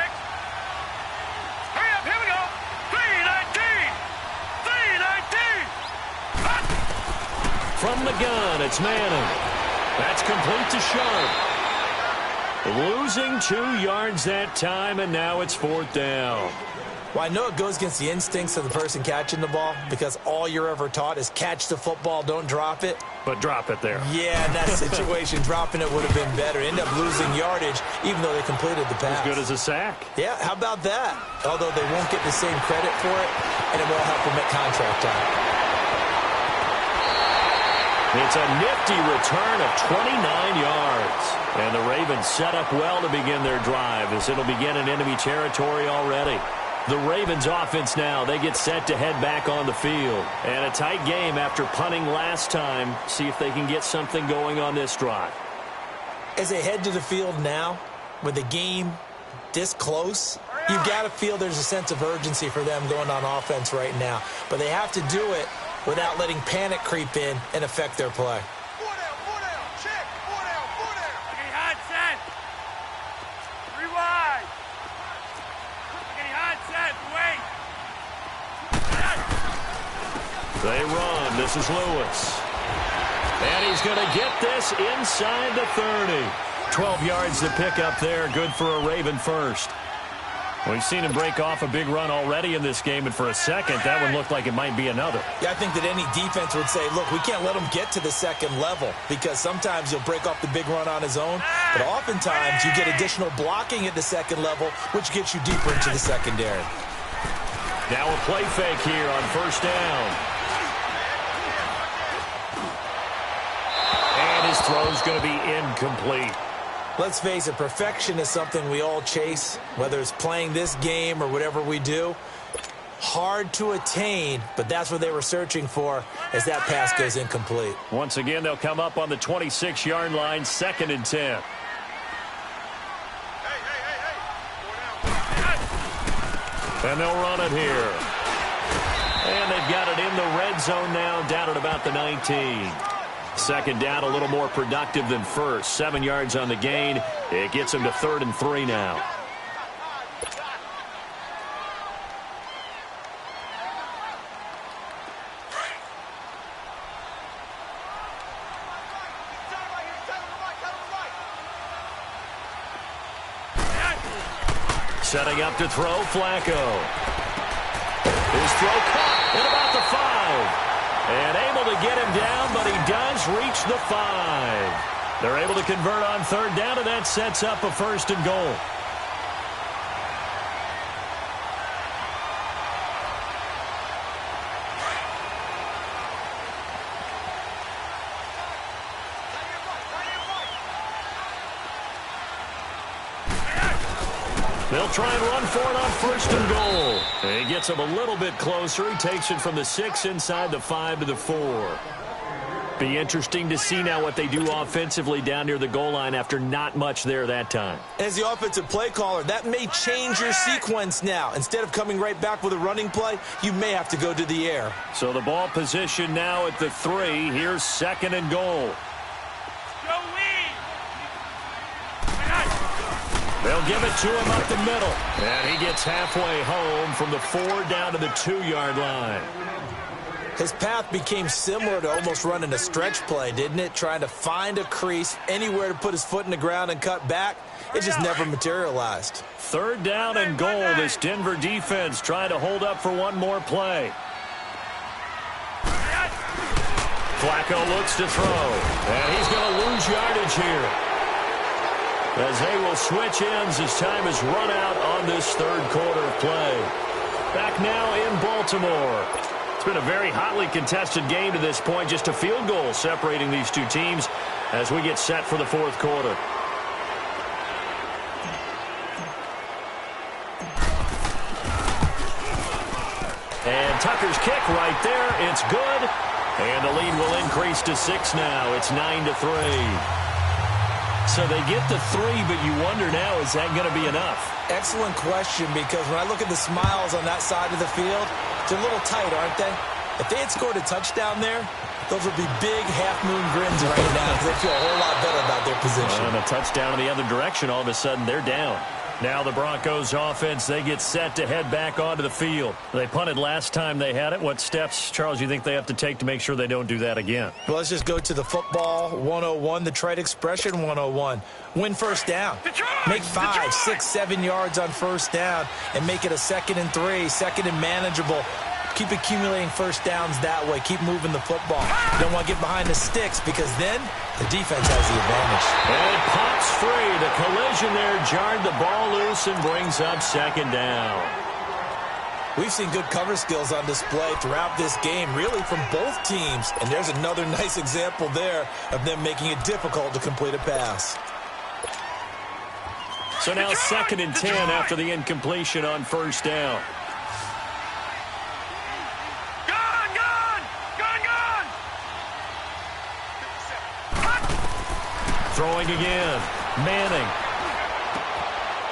Hurry up, here we go. 319. 319. From the gun, it's Manning. That's complete to Sharp. Losing 2 yards that time, and now it's 4th down. Well, I know it goes against the instincts of the person catching the ball because all you're ever taught is catch the football, don't drop it. But drop it there. Yeah, in that situation, dropping it would have been better. End up losing yardage, even though they completed the pass. As good as a sack. Yeah, how about that? Although they won't get the same credit for it, and it won't help them at contract time. It's a nifty return of 29 yards. And the Ravens set up well to begin their drive as it'll begin in enemy territory already. The Ravens offense now, they get set to head back on the field. And a tight game after punting last time. See if they can get something going on this drive. As they head to the field now, with the game this close, you've got to feel there's a sense of urgency for them going on offense right now. But they have to do it without letting panic creep in and affect their play. They run. This is Lewis. And he's going to get this inside the 30. 12 yards to pick up there. Good for a Raven first. We've seen him break off a big run already in this game, and for a second, that one looked like it might be another. Yeah, I think that any defense would say, look, we can't let him get to the second level because sometimes he'll break off the big run on his own, but oftentimes you get additional blocking at the second level, which gets you deeper into the secondary. Now a play fake here on 1st down. And his throw's going to be incomplete. Let's face it, perfection is something we all chase, whether it's playing this game or whatever we do. Hard to attain, but that's what they were searching for as that pass goes incomplete. Once again, they'll come up on the 26-yard line, 2nd and 10. And they'll run it here. And they've got it in the red zone now, down at about the 19. 2nd down, a little more productive than first. 7 yards on the gain. It gets them to 3rd and 3 now. Setting up to throw, Flacco. His throw caught at about the 5. And able to get him down, but he does reach the 5. They're able to convert on 3rd down, and that sets up a 1st and goal. They'll try and run for it on 1st and goal. He gets him a little bit closer. He takes it from the 6 inside the 5 to the 4. Be interesting to see now what they do offensively down near the goal line after not much there that time. As the offensive play caller, that may change your sequence now. Instead of coming right back with a running play, you may have to go to the air. So the ball position now at the 3. Here's 2nd and goal. They'll give it to him up the middle. And he gets halfway home from the 4 down to the 2-yard line. His path became similar to almost running a stretch play, didn't it? Trying to find a crease, anywhere to put his foot in the ground and cut back. It just never materialized. 3rd down and goal. This Denver defense trying to hold up for one more play. Flacco looks to throw. And he's going to lose yardage here, as they will switch ends as time is run out on this 3rd quarter of play. Back now in Baltimore. It's been a very hotly contested game to this point. Just a field goal separating these two teams as we get set for the 4th quarter. And Tucker's kick right there. It's good. And the lead will increase to 6 now. It's 9-3. So they get the 3, but you wonder now, is that going to be enough? Excellent question, because when I look at the smiles on that side of the field, they're a little tight, aren't they? If they had scored a touchdown there, those would be big half-moon grins right now, because they feel a whole lot better about their position. And a touchdown in the other direction, all of a sudden they're down. Now the Broncos offense, they get set to head back onto the field. They punted last time they had it. What steps, Charles, you think they have to take to make sure they don't do that again? Well, let's just go to the football 101, the trade expression 101. Win 1st down. Make 5, 6, 7 yards on 1st down and make it a 2nd and 3, 2nd and manageable. Keep accumulating 1st downs that way. Keep moving the football. You don't want to get behind the sticks, because then the defense has the advantage. And it pops free. The collision there jarred the ball loose and brings up 2nd down. We've seen good cover skills on display throughout this game, really from both teams. And there's another nice example there of them making it difficult to complete a pass. So now 2nd and 10 after the incompletion on 1st down. Throwing again. Manning.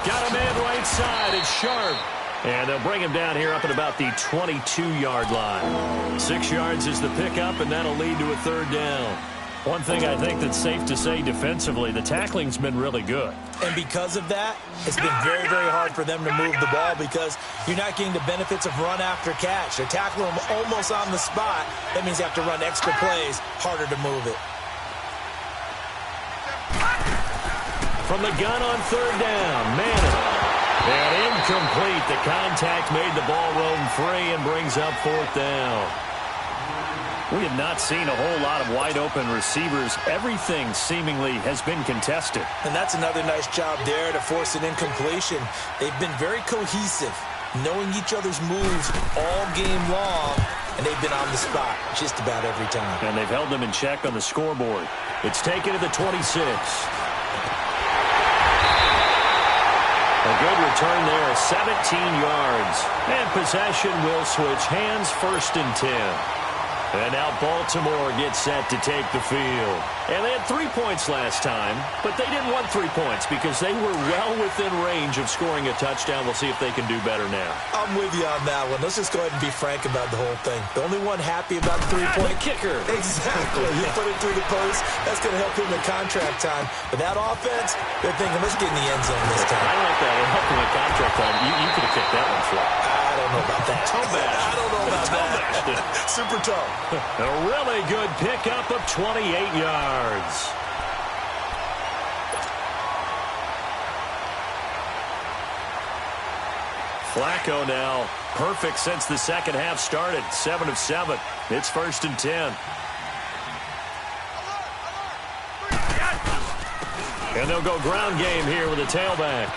Got a man right side. It's Sharp. And they'll bring him down here up at about the 22-yard line. 6 yards is the pickup, and that'll lead to a 3rd down. One thing I think that's safe to say defensively, the tackling's been really good. And because of that, it's been very, very hard for them to move the ball, because you're not getting the benefits of run after catch. They're tackling them almost on the spot. That means you have to run extra plays, harder to move it. From the gun on 3rd down, Manning. And incomplete. The contact made the ball roam free and brings up 4th down. We have not seen a whole lot of wide-open receivers. Everything seemingly has been contested. And that's another nice job there to force an incompletion. They've been very cohesive, knowing each other's moves all game long, and they've been on the spot just about every time. And they've held them in check on the scoreboard. It's taken to the 26. A good return there, 17 yards. And possession will switch hands, 1st and 10. And now Baltimore gets set to take the field. And they had 3 points last time, but they didn't want 3 points because they were well within range of scoring a touchdown. We'll see if they can do better now. I'm with you on that one. Let's just go ahead and be frank about the whole thing. The only one happy about the 3-point kicker. Exactly. You put it through the post. That's going to help him in contract time. But that offense, they're thinking, let's get in the end zone this time. I like that. It'll help him in contract time. You could have kicked that one flat. I don't know about that. Toe bash. I don't know about that. Super toe. A really good pickup of 28 yards. Flacco now perfect since the 2nd half started. 7 of 7. It's 1st and 10. And they'll go ground game here with a tailback.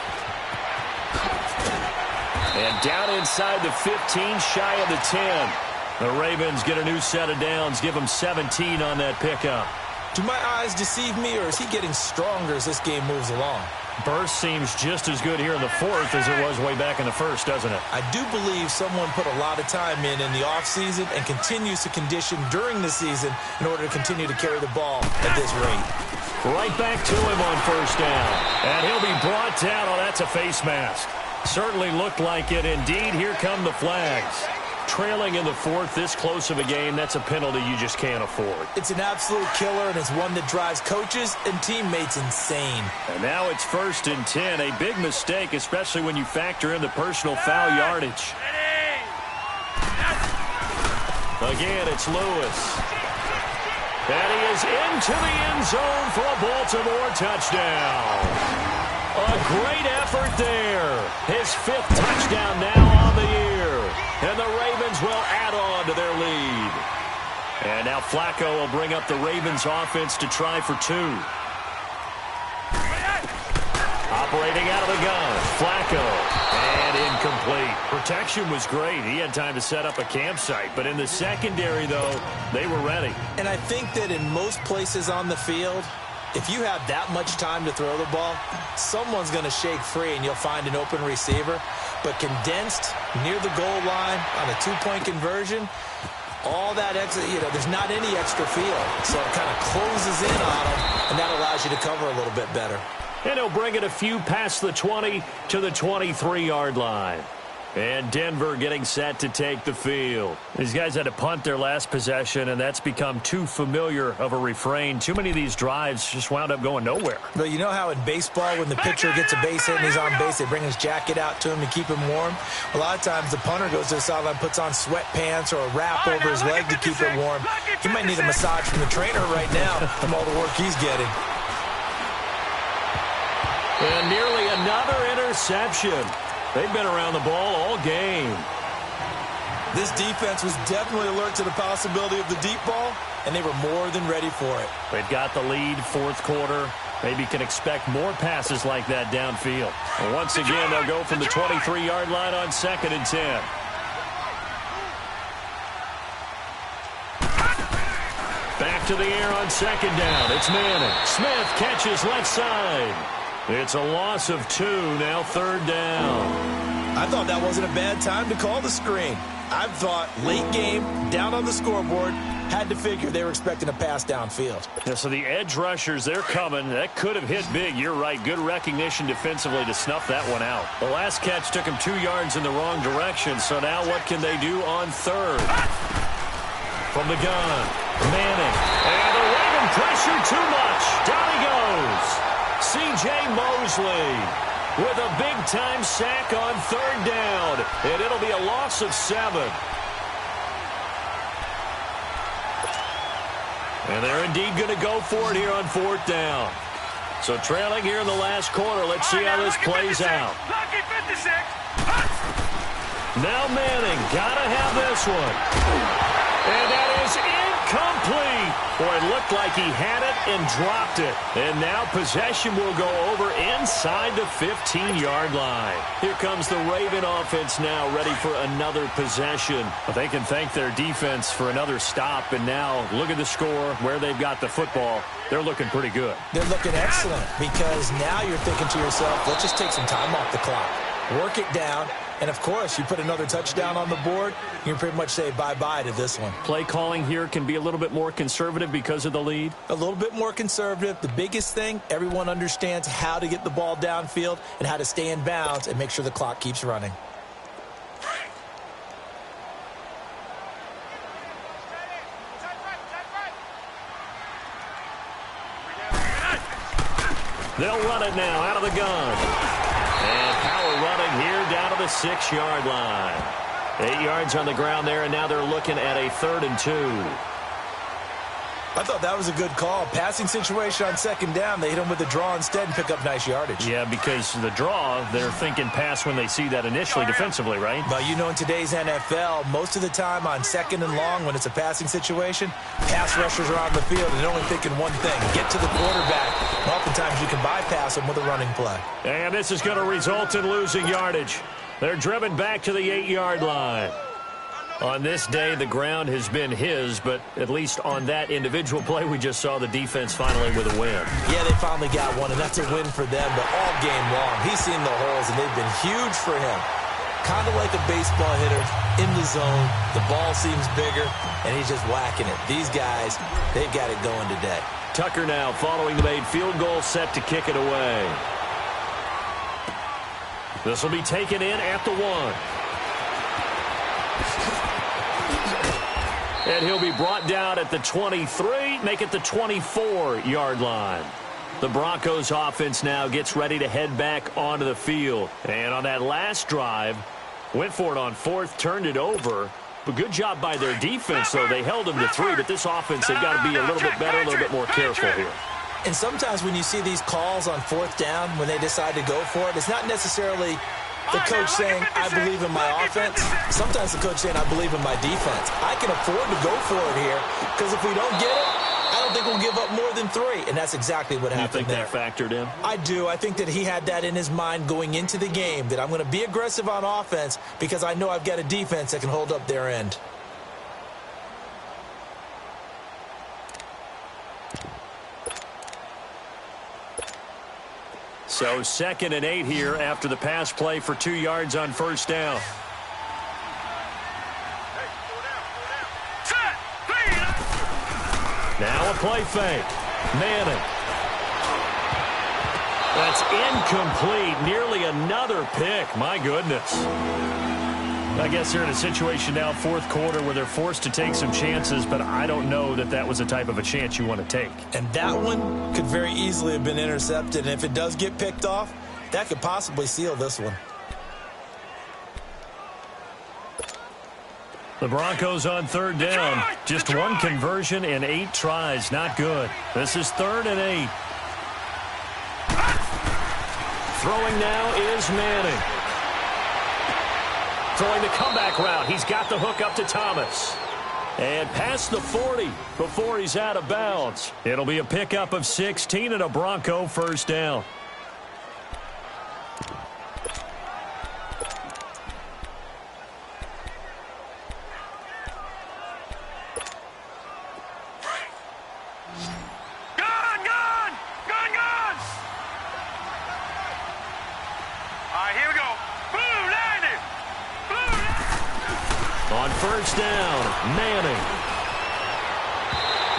And down inside the 15, shy of the 10. The Ravens get a new set of downs, give them 17 on that pickup. Do my eyes deceive me, or is he getting stronger as this game moves along? Burst seems just as good here in the fourth as it was way back in the first, doesn't it? I do believe someone put a lot of time in the offseason and continues to condition during the season in order to continue to carry the ball at this rate. Right back to him on first down. And he'll be brought down. Oh, that's a face mask. Certainly looked like it. Indeed, here come the flags. Trailing in the fourth, this close of a game, that's a penalty you just can't afford. It's an absolute killer, and it's one that drives coaches and teammates insane. And now it's 1st and 10. A big mistake, especially when you factor in the personal foul yardage. Again, it's Lewis. And he is into the end zone for a Baltimore touchdown. A great effort there. His 5th touchdown now on the year. And the Ravens will add on to their lead. And now Flacco will bring up the Ravens offense to try for 2. Operating out of the gun, Flacco. And incomplete. Protection was great. He had time to set up a campsite. But in the secondary, though, they were ready. And I think that in most places on the field, if you have that much time to throw the ball, someone's going to shake free and you'll find an open receiver. But condensed near the goal line on a 2-point conversion, all that extra, there's not any extra field. So it kind of closes in on them, and that allows you to cover a little bit better. And he'll bring it a few past the 20 to the 23-yard line. And Denver getting set to take the field. These guys had to punt their last possession, and that's become too familiar of a refrain. Too many of these drives just wound up going nowhere. Well, you know how in baseball when the pitcher gets a base hit and he's on base, they bring his jacket out to him to keep him warm? A lot of times the punter goes to the sideline, puts on sweatpants or a wrap over his leg to keep it warm. He might need a massage from the trainer right now from all the work he's getting. And nearly another interception. They've been around the ball all game. This defense was definitely alert to the possibility of the deep ball, and they were more than ready for it. They've got the lead, fourth quarter. Maybe can expect more passes like that downfield. And once again, they'll go from the 23-yard line on 2nd and 10. Back to the air on 2nd down. It's Manning. Smith catches left side. It's a loss of 2, now 3rd down. I thought that wasn't a bad time to call the screen. I thought late game, down on the scoreboard, had to figure they were expecting a pass downfield. Yeah, so the edge rushers, they're coming. That could have hit big. You're right. Good recognition defensively to snuff that one out. The last catch took him 2 yards in the wrong direction, so now what can they do on 3rd? From the gun, Manning. And the Raven pressure too much. Down he goes. C.J. Mosley with a big-time sack on 3rd down, and it'll be a loss of 7. And they're indeed going to go for it here on 4th down. So trailing here in the last quarter. Let's see how this plays out. Now Manning, gotta have this one. And that is incomplete. Boy, it looked like he had it and dropped it. And now possession will go over inside the 15-yard line. Here comes the Raven offense now ready for another possession. But they can thank their defense for another stop. And now look at the score, where they've got the football. They're looking pretty good. They're looking excellent because now you're thinking to yourself, let's just take some time off the clock. Work it down. And, of course, you put another touchdown on the board, you can pretty much say bye-bye to this one. Play calling here can be a little bit more conservative because of the lead. A little bit more conservative. The biggest thing, everyone understands how to get the ball downfield and how to stay in bounds and make sure the clock keeps running. They'll run it now out of the gun. And power running here down to the 6-yard line. 8 yards on the ground there, and now they're looking at a 3rd and 2. I thought that was a good call. Passing situation on 2nd down. They hit him with the draw instead and pick up nice yardage. Yeah, because the draw, they're thinking pass when they see that initially defensively, right? But you know, in today's NFL, most of the time on 2nd and long, when it's a passing situation, pass rushers are on the field and they're only thinking one thing, get to the quarterback. And oftentimes you can bypass them with a running play. And this is going to result in losing yardage. They're driven back to the 8-yard line. On this day, the ground has been his, but at least on that individual play, we just saw the defense finally with a win. Yeah, they finally got one, and that's a win for them, but all game long, he's seen the holes, and they've been huge for him. Kind of like a baseball hitter in the zone. The ball seems bigger, and he's just whacking it. These guys, they've got it going today. Tucker now following the made field goal, set to kick it away. This will be taken in at the 1. And he'll be brought down at the 23, make it the 24-yard line. The Broncos offense now gets ready to head back onto the field. And on that last drive, went for it on 4th, turned it over. But good job by their defense, though. They held them to 3, but this offense, they've got to be a little bit better, a little bit more careful here. And sometimes when you see these calls on 4th down, when they decide to go for it, it's not necessarily the coach saying, I believe in my offense. Sometimes the coach saying, I believe in my defense. I can afford to go for it here because if we don't get it, I don't think we'll give up more than 3. And that's exactly what happened there. You think that factored in? I do. I think that he had that in his mind going into the game, that I'm going to be aggressive on offense because I know I've got a defense that can hold up their end. So 2nd and 8 here after the pass play for 2 yards on 1st down. Now a play fake. Manning. That's incomplete. Nearly another pick. My goodness. I guess they're in a situation now, 4th quarter, where they're forced to take some chances, but I don't know that that was the type of a chance you want to take. And that one could very easily have been intercepted, and if it does get picked off, that could possibly seal this one. The Broncos on 3rd down. Just one conversion in 8 tries. Not good. This is 3rd and 8. Throwing now is Manning. Throwing the comeback route. He's got the hook up to Thomas. And past the 40 before he's out of bounds. It'll be a pickup of 16 and a Bronco 1st down. On 1st down, Manning.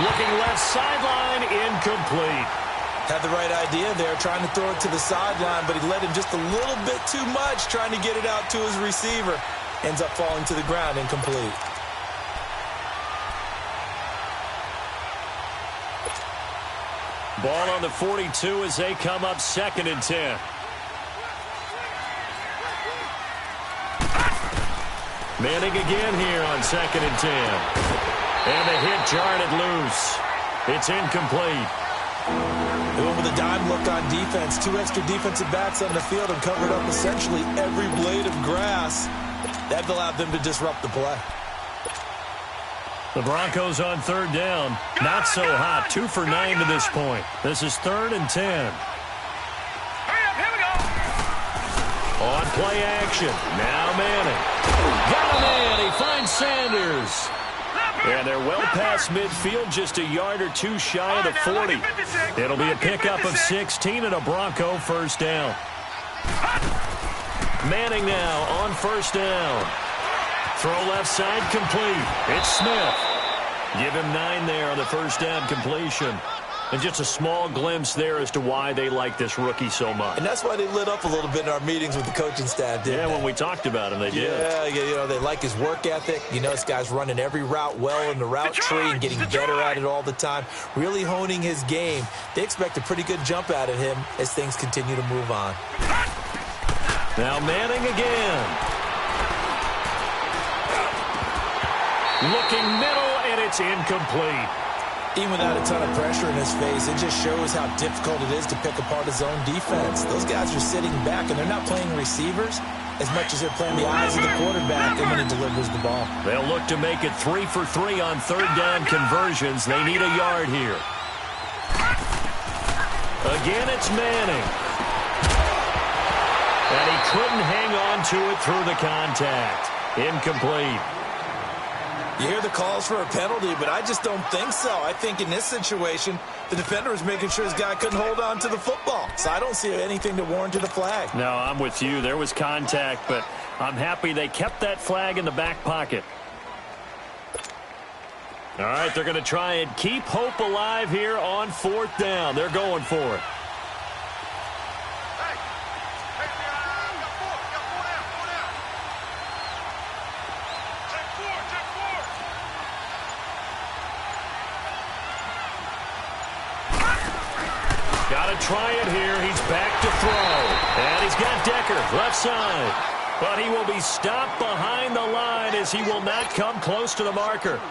Looking left sideline, incomplete. Had the right idea there, trying to throw it to the sideline, but he led him just a little bit too much, trying to get it out to his receiver. Ends up falling to the ground, incomplete. Ball on the 42 as they come up 2nd and 10. Manning again here on 2nd and 10. And the hit jarred it loose. It's incomplete. They went with a dime look on defense. 2 extra defensive backs on the field and covered up essentially every blade of grass. That allowed them to disrupt the play. The Broncos on 3rd down. Not so hot. 2 for 9 to this point. This is 3rd and 10. On play action. Now Manning. Got a man. He finds Sanders. And they're well past midfield, just a yard or 2 shy of the 40. It'll be a pickup of 16 and a Bronco 1st down. Manning now on 1st down. Throw left side complete. It's Smith. Give him 9 there on the 1st down completion. And just a small glimpse there as to why they like this rookie so much. And that's why they lit up a little bit in our meetings with the coaching staff, didn't they? When we talked about him, they did. Yeah, you know, they like his work ethic. You know, this guy's running every route well in the route tree and getting better at it all the time, really honing his game. They expect a pretty good jump out of him as things continue to move on. Now Manning again. Looking middle, and it's incomplete. Even without a ton of pressure in his face, it just shows how difficult it is to pick apart his own defense. Those guys are sitting back, and they're not playing receivers as much as they're playing the eyes of the quarterback and when he delivers the ball. They'll look to make it 3 for 3 on 3rd down conversions. They need a yard here. Again, it's Manning. And he couldn't hang on to it through the contact. Incomplete. You hear the calls for a penalty, but I just don't think so. I think in this situation, the defender was making sure his guy couldn't hold on to the football. So I don't see anything to warrant the flag. No, I'm with you. There was contact, but I'm happy they kept that flag in the back pocket. All right, they're going to try and keep hope alive here on 4th down. They're going for it. Got to try it here. He's back to throw. And he's got Decker left side. But he will be stopped behind the line as he will not come close to the marker.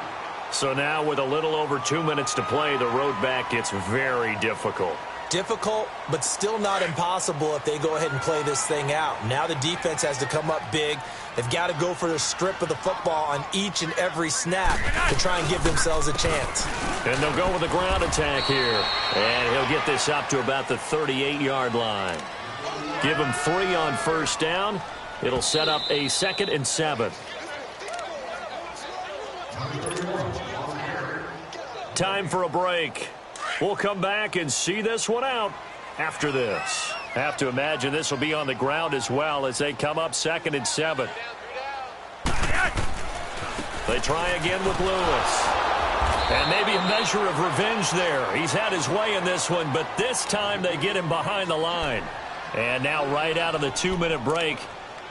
So now with a little over 2 minutes to play, the road back gets very difficult. Difficult, but still not impossible if they go ahead and play this thing out. Now the defense has to come up big. They've got to go for the strip of the football on each and every snap to try and give themselves a chance. And they'll go with a ground attack here. And he'll get this up to about the 38-yard line. Give him 3 on 1st down. It'll set up a 2nd and 7. Time for a break. We'll come back and see this one out after this. Have to imagine this will be on the ground as well as they come up 2nd and 7. They try again with Lewis. And maybe a measure of revenge there. He's had his way in this one, but this time they get him behind the line. And now right out of the 2-minute break,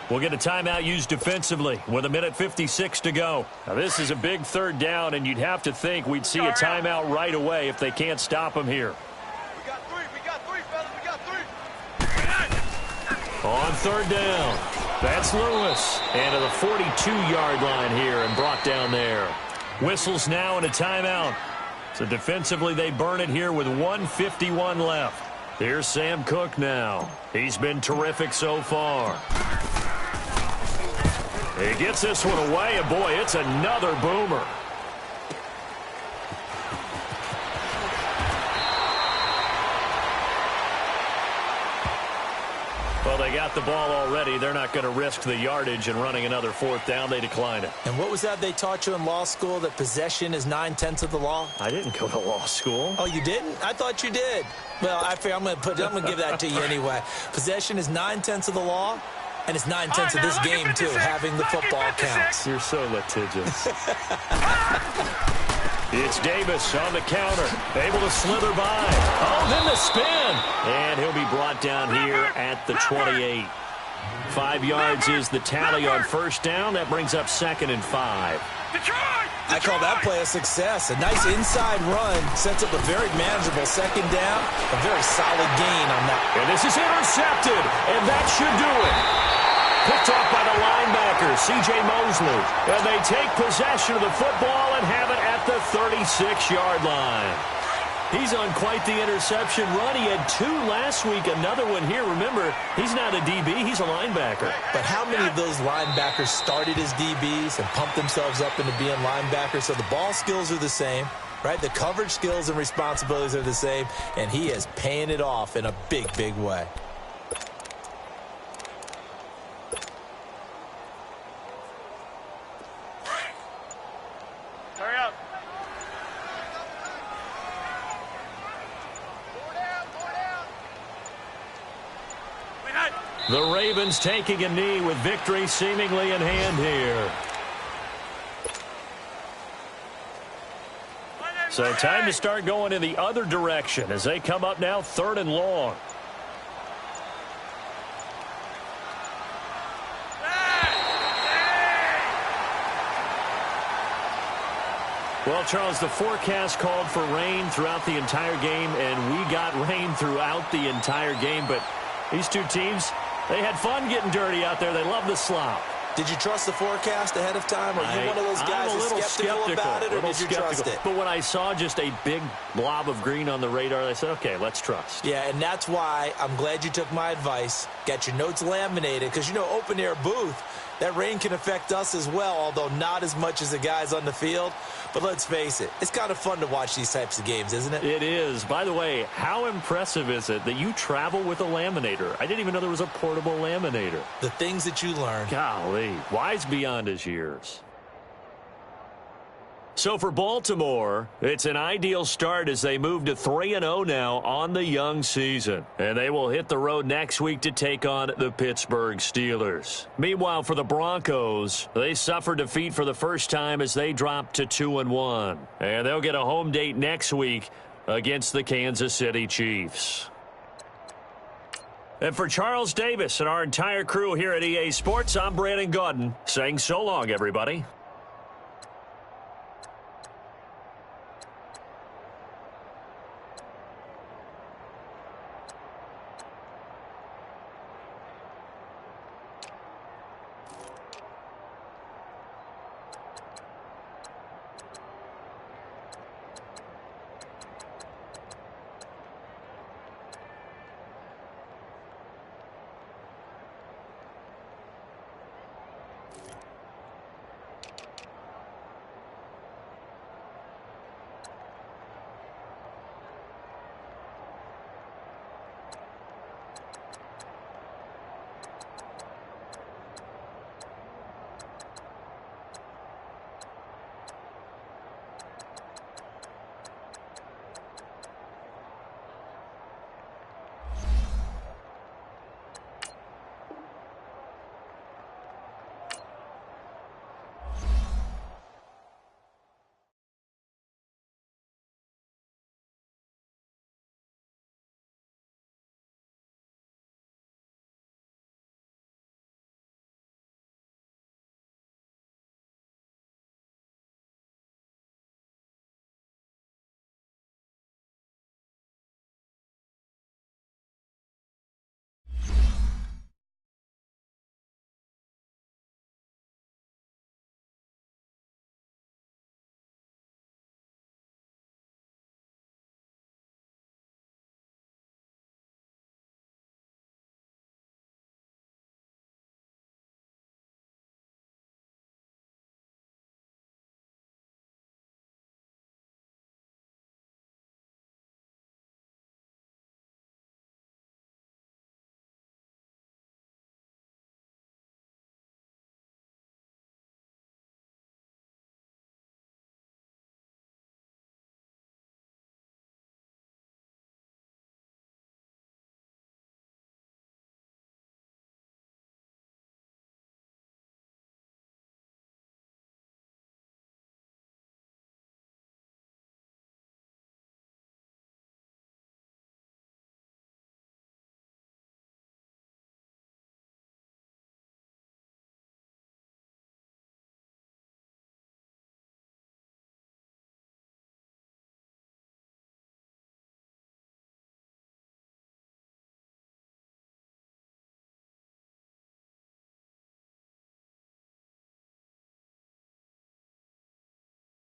we'll get a timeout used defensively with 1:56 to go. Now, this is a big 3rd down, and you'd have to think we'd see a timeout right away if they can't stop him here. We got three, fellas. We got 3. On 3rd down, that's Lewis. And to the 42-yard line here and brought down there. Whistles now and a timeout. So defensively, they burn it here with 1:51 left. Here's Sam Cook now. He's been terrific so far. He gets this one away, and boy, it's another boomer. Well, they got the ball already. They're not going to risk the yardage and running another 4th down. They decline it. And what was that they taught you in law school, that possession is 9/10 of the law? I didn't go to law school. Oh, you didn't? I thought you did. Well, I'm going to give that to you anyway. Possession is 9/10 of the law. And it's 9/10 of this game, too. Having the football counts. You're so litigious. It's Davis on the counter. Able to slither by. Oh, then the spin. And he'll be brought down here at the 28. 5 yards is the tally on 1st down. That brings up 2nd and 5. I call that play a success. A nice inside run sets up a very manageable 2nd down. A very solid gain on that. And this is intercepted. And that should do it. Picked off by the linebacker, C.J. Mosley. And they take possession of the football and have it at the 36-yard line. He's on quite the interception run. He had 2 last week, another one here. Remember, he's not a DB, he's a linebacker. But how many of those linebackers started as DBs and pumped themselves up into being linebackers? So the ball skills are the same, right? The coverage skills and responsibilities are the same, and he is paying it off in a big, big way. The Ravens taking a knee with victory seemingly in hand here. So time to start going in the other direction as they come up now 3rd and long. Well, Charles, the forecast called for rain throughout the entire game, and we got rain throughout the entire game. But these two teams, they had fun getting dirty out there. They love the slop. Did you trust the forecast ahead of time? Are you one of those guys that's skeptical about it, or did you trust it? But when I saw just a big blob of green on the radar, I said, okay, let's trust. Yeah, and that's why I'm glad you took my advice. Get your notes laminated, because, you know, open-air booth, that rain can affect us as well, although not as much as the guys on the field. But let's face it, it's kind of fun to watch these types of games, isn't it? It is. By the way, how impressive is it that you travel with a laminator? I didn't even know there was a portable laminator. The things that you learn. Golly, wise beyond his years. So for Baltimore, it's an ideal start as they move to 3-0 now on the young season. And they will hit the road next week to take on the Pittsburgh Steelers. Meanwhile, for the Broncos, they suffered defeat for the first time as they dropped to 2-1. And they'll get a home date next week against the Kansas City Chiefs. And for Charles Davis and our entire crew here at EA Sports, I'm Brandon Gaudin saying so long, everybody.